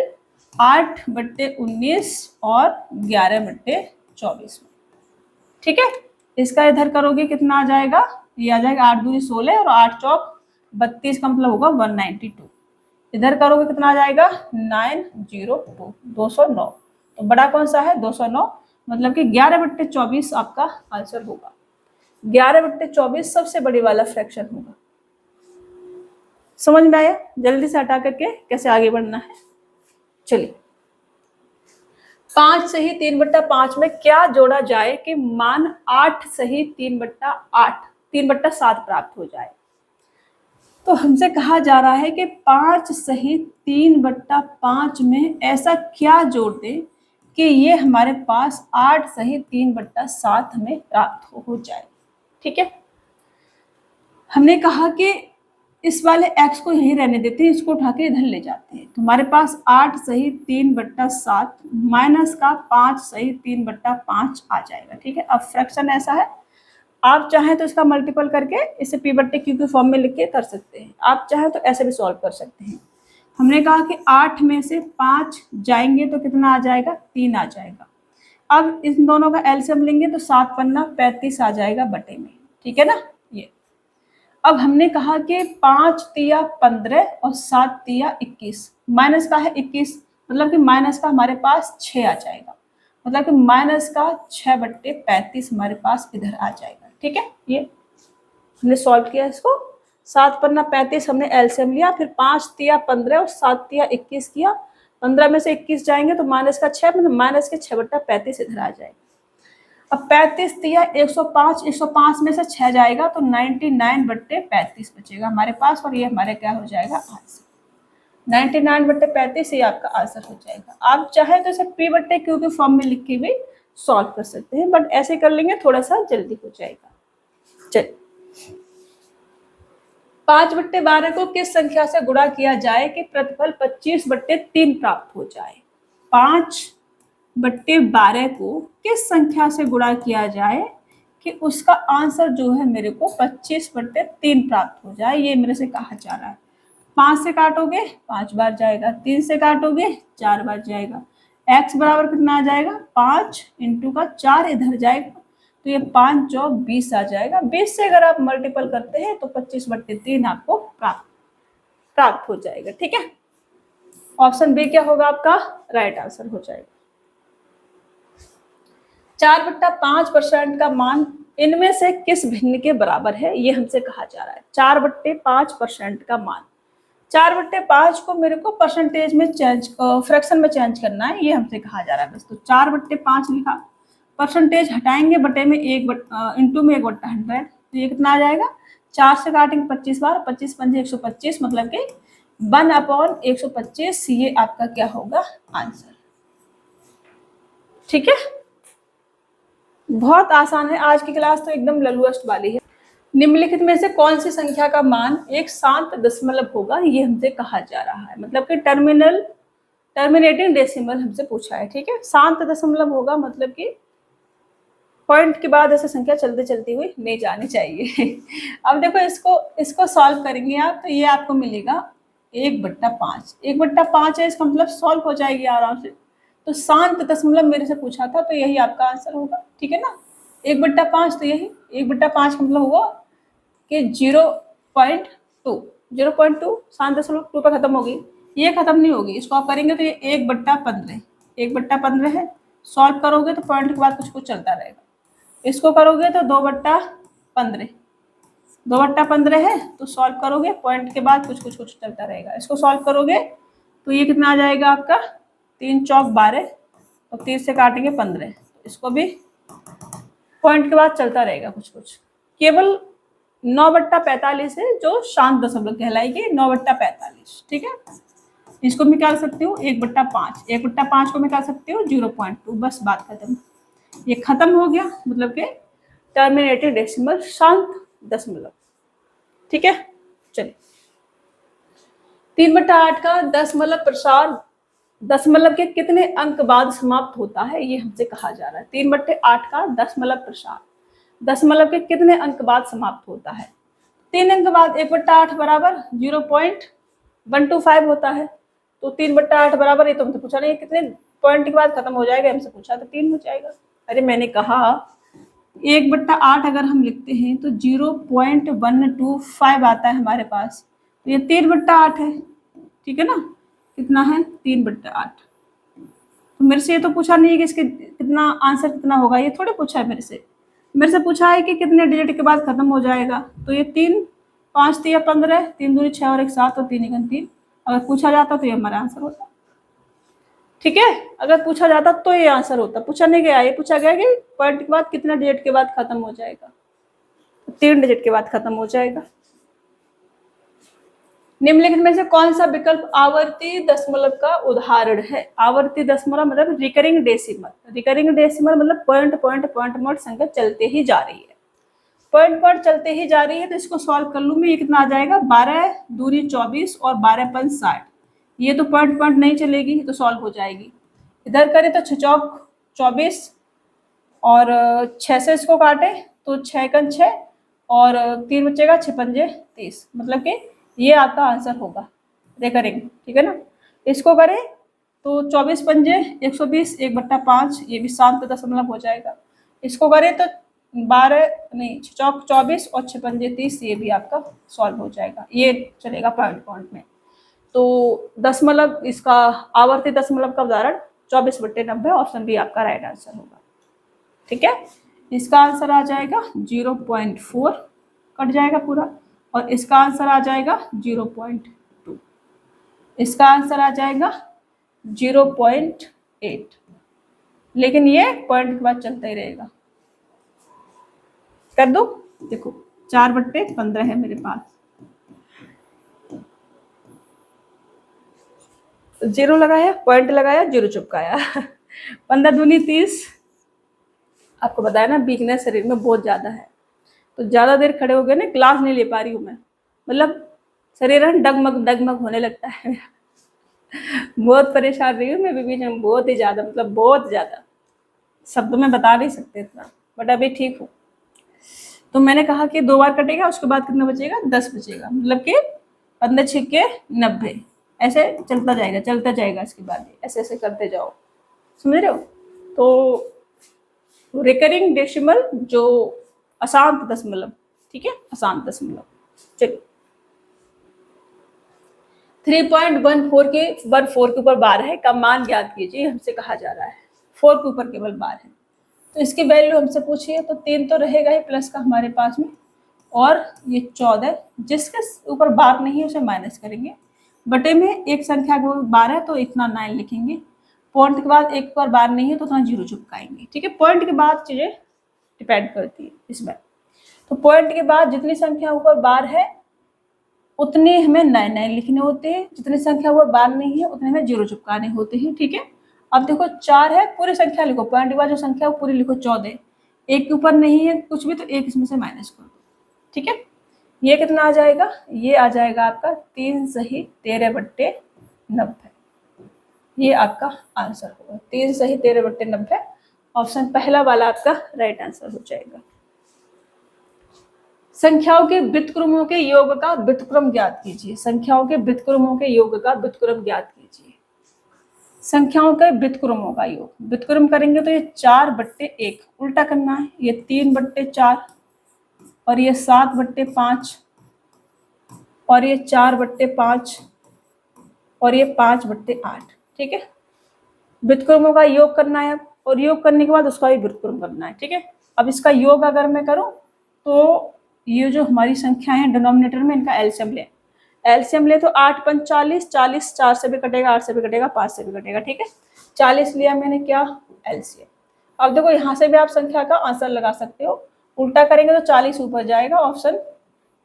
8/19 और 11/24 में, ठीक है। इसका इधर करोगे कितना आ जाएगा, ये आ जाएगा 8 दूनी 16 और 8 चौक 32 का मतलब होगा 192। इधर करोगे कितना आ जाएगा 902, 209। तो बड़ा कौन सा है 209, मतलब कि 11/24 आपका आंसर होगा। 11/24 सबसे बड़ी वाला फ्रैक्शन होगा। समझ में आया, जल्दी से हटा करके कैसे आगे बढ़ना है। चलिए, 5 सही 3/5 में क्या जोड़ा जाए कि मान 8 सही 3/8 3/7 प्राप्त हो जाए। तो हमसे कहा जा रहा है कि 5 सहित 3/5 में ऐसा क्या जोड़ दें कि ये हमारे पास 8 सहित 3/7 हमें प्राप्त हो जाए। ठीक है, हमने कहा कि इस वाले x को यहीं रहने देते हैं, इसको उठा के इधर ले जाते हैं। तो हमारे पास 8 सहित 3/7 माइनस का 5 सहित 3/5 आ जाएगा। ठीक है, अब फ्रैक्शन ऐसा है, आप चाहें तो इसका मल्टीपल करके इसे p/q के फॉर्म में लिख के कर सकते हैं, आप चाहें तो ऐसे भी सॉल्व कर सकते हैं। हमने कहा कि 8 में से 5 जाएंगे तो कितना आ जाएगा, 3 आ जाएगा। अब इन दोनों का एलसीएम लेंगे तो 7 पन्ना 35 आ जाएगा बटे में। ठीक है ना, ये अब हमने कहा कि 5 तिया 15 और 7 तिया 21, माइनस का है 21, मतलब कि माइनस का हमारे पास 6 आ जाएगा, मतलब कि माइनस का 6/35 हमारे पास इधर आ जाएगा। ठीक है, ये हमने सॉल्व किया इसको। 7 पन्ना 35 हमने एलसीएम लिया, फिर 5 तिया 15 और 7 तिया 21 किया, 15 में से 21 जाएंगे तो माइनस का 6, मतलब माइनस के 6/35 इधर आ जाएगा। अब 35 दिया 105, 105 में से 6 जाएगा तो 99/35 बचेगा हमारे पास, और ये हमारे क्या हो जाएगा, आंसर। 99/35 ये आपका आंसर हो जाएगा। आप चाहे तो इसे p/q के फॉर्म में लिख के भी सॉल्व कर सकते हैं, बट ऐसे कर लेंगे थोड़ा सा जल्दी हो जाएगा। चलिए, 5/12 को किस संख्या से गुणा किया जाए कि प्रतिफल 25/3 प्राप्त हो जाए। 5/12 को किस संख्या से गुणा किया जाए कि उसका आंसर जो है मेरे को 25/3 प्राप्त हो जाए, ये मेरे से कहा जा रहा है। 5 से काटोगे 5 बार जाएगा, 3 से काटोगे 4 बार जाएगा, x बराबर कितना आ जाएगा, 5 इंटू का 4 इधर जाएगा, तो ये 5 जो 20 आ जाएगा। 20 से अगर आप मल्टीपल करते हैं तो 25/3 आपको प्राप्त हो जाएगा। ठीक है, ऑप्शन बी क्या होगा आपका राइट आंसर हो जाएगा। 4/5% का मान इनमें से किस भिन्न के बराबर है, ये हमसे कहा जा रहा है। 4/5% का मान, 4/5 को मेरे को परसेंटेज में चेंज, फ्रैक्शन में चेंज करना है, ये हमसे कहा जा रहा है बस। तो 4/5 लिखा, परसेंटेज हटाएंगे बटे में इंटू में 1/100, तो ये कितना आ जाएगा, 4 से काटेंगे 25 बार, 25 पंजे 125, मतलब कि 1/125, ये आपका क्या होगा आंसर। ठीक है, बहुत आसान है, आज की क्लास तो एकदम ललुअस्ट वाली है। निम्नलिखित में से कौन सी संख्या का मान एक शांत दशमलव होगा, ये हमसे कहा जा रहा है, मतलब कि टर्मिनेटिंग डेसिमल हमसे पूछा है। ठीक है, शांत दशमलव होगा, मतलब कि पॉइंट के बाद ऐसे संख्या चलते चलती हुई नहीं जानी चाहिए। अब देखो इसको सॉल्व करेंगे आप, तो ये आपको मिलेगा 1/5, 1/5 है, इसका मतलब सॉल्व हो जाएगी आराम से। तो शांत दशमलव मेरे से पूछा था, तो यही आपका आंसर होगा। ठीक है ना, 1/5, तो यही 1/5 का मतलब हुआ कि 0.2, 0.2 शांत दशमलव 2 पर खत्म होगी, ये खत्म नहीं होगी, इसको आप करेंगे तो ये 1/15, 1/15 है। सॉल्व करोगे तो पॉइंट के बाद कुछ कुछ चलता रहेगा, इसको करोगे तो 2/15, 2/15 है, तो सॉल्व करोगे पॉइंट के बाद कुछ कुछ कुछ चलता रहेगा, इसको सॉल्व करोगे तो ये कितना आ जाएगा आपका, 3 चौक 12 और 30 से काटेंगे 15, इसको भी पॉइंट के बाद चलता रहेगा कुछ कुछ। केवल 9/45 है जो शांत दशमलव कहलाएगी, 9/45। ठीक है, इसको निकाल सकती हूँ 1/5, 1/5 को निकाल सकती हूँ 0.2, बस बात खत्म। ये खत्म हो गया, मतलब कि टर्मिनेटेड डेसिमल, शांत दशमलव। ठीक है, चलिए 3/8 का दशमलव प्रसार दशमलव के कितने अंक बाद समाप्त होता है, ये हमसे कहा जा रहा है। 3/8 का दशमलव प्रसार दशमलव के कितने अंक बाद समाप्त होता है, 3 अंक बाद। 1/8 बराबर 0.125 होता है, तो 3/8 बराबर, ये तो हमसे पूछा नहीं कितने पॉइंट के बाद खत्म हो जाएगा, हमसे पूछा तो 3 हो जाएगा। अरे मैंने कहा 1/8 अगर हम लिखते हैं तो 0.125 आता है हमारे पास, तो ये 3/8 है। ठीक है ना, कितना है 3/8। तो मेरे से ये तो पूछा नहीं है कि इसके कितना आंसर कितना होगा, ये थोड़े पूछा है मेरे से पूछा है कि कितने डिजिट के बाद खत्म हो जाएगा। तो ये 3, 5 3 15, 3 दूनी 6 और 1 7 और 3 1 3, अगर पूछा जाता तो ये हमारा आंसर होता। ठीक है, अगर पूछा जाता तो ये आंसर होता, पूछा नहीं गया, ये पूछा गया कि पॉइंट के बाद कितने डिजिट के बाद खत्म हो जाएगा, तो 3 डिजिट के बाद खत्म हो जाएगा। निम्नलिखित में से कौन सा विकल्प आवर्ती दशमलव का उदाहरण है? आवर्ती दशमलव मतलब रिकरिंग डेसिमल। रिकरिंग डेसिमल मतलब पॉइंट पॉइंट पॉइंट पॉइंट संख्या चलते ही जा रही है, पॉइंट पॉइंट चलते ही जा रही है। तो इसको सॉल्व कर लूँ मैं, ये कितना आ जाएगा 12 दूरी 24 और 12 पंच 60। ये तो पॉइंट पॉइंट नहीं चलेगी तो सॉल्व हो जाएगी। इधर करें तो 6 चौक 24 और 6 से इसको काटे तो 6 कन 6 और 3 बचेगा 6 पंजे 30, मतलब कि ये आपका आंसर होगा रिकरिंग, ठीक है ना। इसको करें तो 24 पंजे 120 1/5, ये भी शांत दशमलव हो जाएगा। इसको करें तो 12 नहीं 6 चौक 24 और 6 पंजे 30, ये भी आपका सॉल्व हो जाएगा, ये चलेगा पॉइंट पॉइंट में। तो दशमलव इसका आवर्ती दशमलव का उदाहरण 24/90, ऑप्शन बी आपका राइट आंसर होगा, ठीक है। इसका आंसर आ जाएगा 0.4 कट जाएगा पूरा, और इसका आंसर आ जाएगा 0.2, इसका आंसर आ जाएगा 0.8, लेकिन ये पॉइंट के बाद चलता ही रहेगा। कर दो, देखो 4/15 है मेरे पास, 0 लगाया, पॉइंट लगाया, 0 चिपकाया 15 दूनी 30। आपको बताया ना वीकनेस शरीर में बहुत ज़्यादा है, तो ज़्यादा देर खड़े हो गए ना, क्लास नहीं ले पा रही हूँ मैं, मतलब शरीर है डगमग डगमग होने लगता है बहुत परेशान रही हूँ मैं बीच में, बहुत ही ज़्यादा, मतलब बहुत ज़्यादा, शब्दों में बता नहीं सकते इतना, बट अभी ठीक हूँ। तो मैंने कहा कि 2 बार कटेगा, उसके बाद कितना बचेगा 10 बचेगा, मतलब कि 15 छिक्के 90, ऐसे चलता जाएगा इसके बाद ऐसे ऐसे करते जाओ, समझ रहे हो। तो रिकरिंग डेसिमल जो अशांत दशमलव, ठीक है, अशांत दशमलव। चलिए 3.14 के 14 के ऊपर बार है का मान ज्ञात कीजिए, हमसे कहा जा रहा है 4 के ऊपर केवल बार है, तो इसकी वैल्यू हमसे पूछिए, तो 3 तो रहेगा ही प्लस का हमारे पास में, और ये 14 जिसके ऊपर बार नहीं है उसे माइनस करेंगे, बटे में एक संख्या के ऊपर बार है तो इतना 9 लिखेंगे, पॉइंट के बाद एक पर बार नहीं है तो उतना 0 चिपकाएंगे, ठीक है। पॉइंट के बाद चीजें डिपेंड करती है इसमें, तो पॉइंट के बाद जितनी संख्या ऊपर बार है उतने हमें 9 लिखने होते हैं, जितनी संख्या ऊपर बार नहीं है उतने हमें 0 चिपकाने होते हैं, ठीक है। अब देखो 4 है, पूरी संख्या लिखो, पॉइंट के बाद जो संख्या वो पूरी लिखो, 14, एक के ऊपर नहीं है कुछ भी तो एक इसमें से माइनस कर दो, ठीक है। ये कितना आ जाएगा, ये आ जाएगा आपका 3 सही 13/90, ये आपका आंसर होगा 3 सही 13/90, ऑप्शन पहला वाला आपका राइट आंसर हो जाएगा। संख्याओं के व्युत्क्रमों के योग का व्युत्क्रम ज्ञात कीजिए, संख्याओं के व्युत्क्रमों के योग का व्युत्क्रम ज्ञात कीजिए। संख्याओं के व्युत्क्रमों का योग, व्युत्क्रम करेंगे तो ये 4/1 उल्टा करना है, ये 3/4 और ये 7/5 और ये 4/5 और ये 5/8, ठीक है। व्युत्क्रमों का योग करना है, और योग करने के बाद उसका भी व्युत्क्रम करना है, ठीक है। अब इसका योग अगर मैं करूं तो ये जो हमारी संख्या है डिनोमिनेटर में इनका एलसीएम ले, एलसीएम ले तो 8 पंच 40, 40 4 से भी कटेगा, 8 से भी कटेगा, 5 से भी कटेगा, ठीक है। 40 लिया मैंने क्या एलसीएम। अब देखो यहाँ से भी आप संख्या का आंसर लगा सकते हो, उल्टा करेंगे तो 40 ऊपर जाएगा, ऑप्शन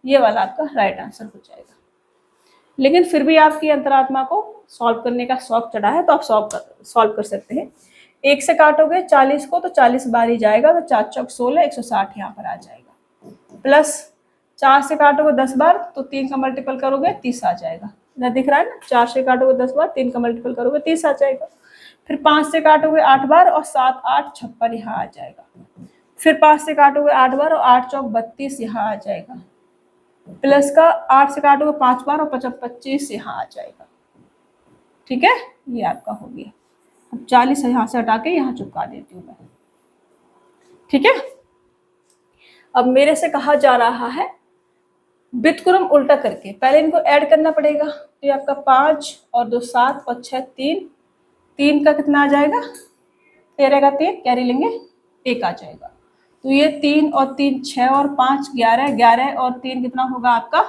ये वाला आपका राइट आंसर हो जाएगा। लेकिन फिर भी आपकी अंतरात्मा को सॉल्व करने का शौक चढ़ा है तो आप सॉल्व कर सकते हैं। 1 से काटोगे 40 को तो 40 बार ही जाएगा, तो 4 चौक 16 160 यहाँ पर आ जाएगा, प्लस 4 से काटोगे 10 बार तो 3 का मल्टीपल करोगे 30 आ जाएगा, इधर दिख रहा है ना, 4 से काटोगे 10 बार 3 का मल्टीपल करोगे 30 आ जाएगा। फिर 5 से काटोगे 8 बार और 7 8 56 यहाँ आ जाएगा। फिर 5 से काटोगे 8 बार और 8 चौक 32 यहाँ आ जाएगा, प्लस का 8 से काटोगे 5 बार और 25 यहाँ आ जाएगा, ठीक है। ये आपका हो गया। अब 40 यहाँ से हटा के यहाँ चिपका देती हूँ मैं, ठीक है। अब मेरे से कहा जा रहा है व्युत्क्रम उल्टा करके, पहले इनको ऐड करना पड़ेगा, तो ये आपका 5 और 2 7 और 6 3, 3 का कितना आ जाएगा 13 का 3 कैरी लेंगे 1 आ जाएगा, तो ये 3 और 3 6 और 5 11, 11 और 3 कितना होगा आपका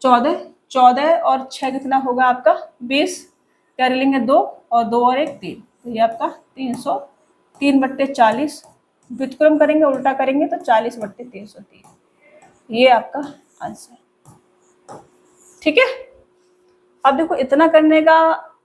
14, 14 और 6 कितना होगा आपका 20, कैरी लेंगे 2 और 2 और 1 3, तो ये आपका 300, 3/40, व्युत्क्रम करेंगे उल्टा करेंगे तो 40/303, ये आपका आंसर, ठीक है। अब देखो इतना करने का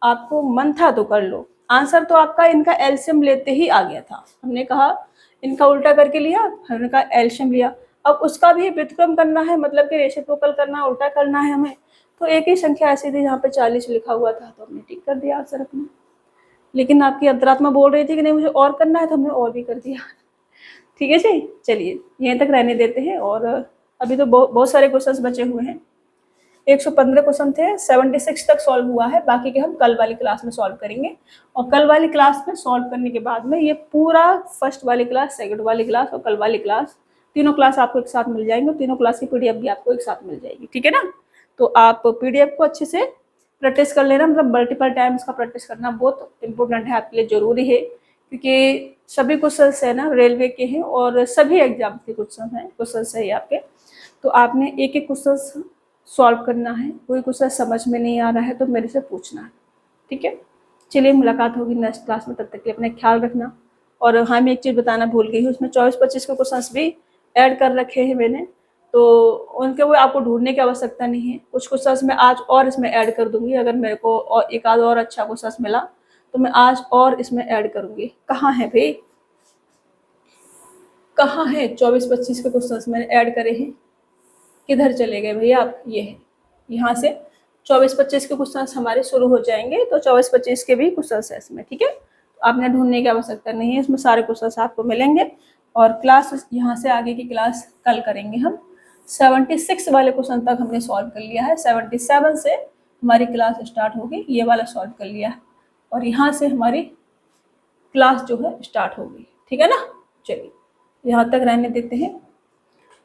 आपको मन था तो कर लो, आंसर तो आपका इनका एलसीएम लेते ही आ गया था। हमने कहा इनका उल्टा करके लिया, हमने कहा एलसीएम लिया, अब उसका भी व्युत्क्रम करना है, मतलब कि रेसिप्रोकल करना, उल्टा करना है हमें। तो एक ही संख्या ऐसी थी जहाँ पे 40 लिखा हुआ था, तो हमने टिक कर दिया आंसर अपना। लेकिन आपकी अंतरात्मा बोल रही थी कि नहीं मुझे और करना है, तो हमने और भी कर दिया। ठीक है जी, चलिए यहीं तक रहने देते हैं। और अभी तो बहुत सारे क्वेश्चंस बचे हुए हैं, 115 क्वेश्चन थे, 76 तक सॉल्व हुआ है, बाकी के हम कल वाली क्लास में सॉल्व करेंगे। और कल वाली क्लास में सॉल्व करने के बाद में ये पूरा फर्स्ट वाली क्लास, सेकंड वाली क्लास और कल वाली क्लास, तीनों क्लास आपको एक साथ मिल जाएंगे, तीनों क्लास की पीडीएफ भी आपको एक साथ मिल जाएगी। ठीक है ना, तो आप पीडीएफ को अच्छे से प्रैक्टिस कर लेना, मतलब मल्टीपल टाइम्स का प्रैक्टिस करना बहुत इंपॉर्टेंट है, आपके लिए जरूरी है, क्योंकि सभी क्वेश्चंस है ना रेलवे के हैं और सभी एग्जाम के क्वेश्चंस है आपके। तो आपने एक एक क्वेश्चन सॉल्व करना है, कोई क्वेश्चन समझ में नहीं आ रहा है तो मेरे से पूछना है। ठीक है, चलिए मुलाकात होगी नेक्स्ट क्लास में, तब तक के लिए अपना ख्याल रखना। और हाँ, मैं एक चीज़ बताना भूल गई हूँ, उसमें 24-25 के क्वेश्चंस भी ऐड कर रखे हैं मैंने, तो उनके वो आपको ढूंढने की आवश्यकता नहीं है। कुछ क्वेश्चंस मैं आज और इसमें ऐड कर दूंगी, अगर मेरे को और एक आध और अच्छा क्वेश्चन मिला तो मैं आज और इसमें ऐड करूंगी। कहाँ है भाई, कहाँ है 24-25 के क्वेश्चंस मैंने ऐड करे हैं, किधर चले गए भैया आप? ये है, यहाँ से 24-25 के क्वेश्चंस हमारे शुरू हो जाएंगे, तो 24-25 के भी क्वेश्चंस है इसमें। ठीक है, तो आपने ढूंढने की आवश्यकता नहीं है, इसमें सारे क्वेश्चंस आपको मिलेंगे। और क्लास यहाँ से आगे की क्लास कल करेंगे हम। 76 वाले क्वेश्चन तक हमने सॉल्व कर लिया है, 77 से हमारी क्लास स्टार्ट होगी, ये वाला सॉल्व कर लिया है, और यहाँ से हमारी क्लास जो है स्टार्ट होगी। ठीक है ना, चलिए यहाँ तक रहने देते हैं,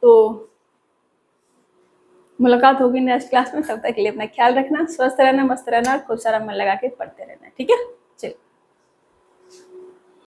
तो मुलाकात होगी नेक्स्ट क्लास में। तब तक के लिए अपना ख्याल रखना, स्वस्थ रहना, मस्त रहना, खूब सारा मन लगा के पढ़ते रहना। ठीक है, चलिए।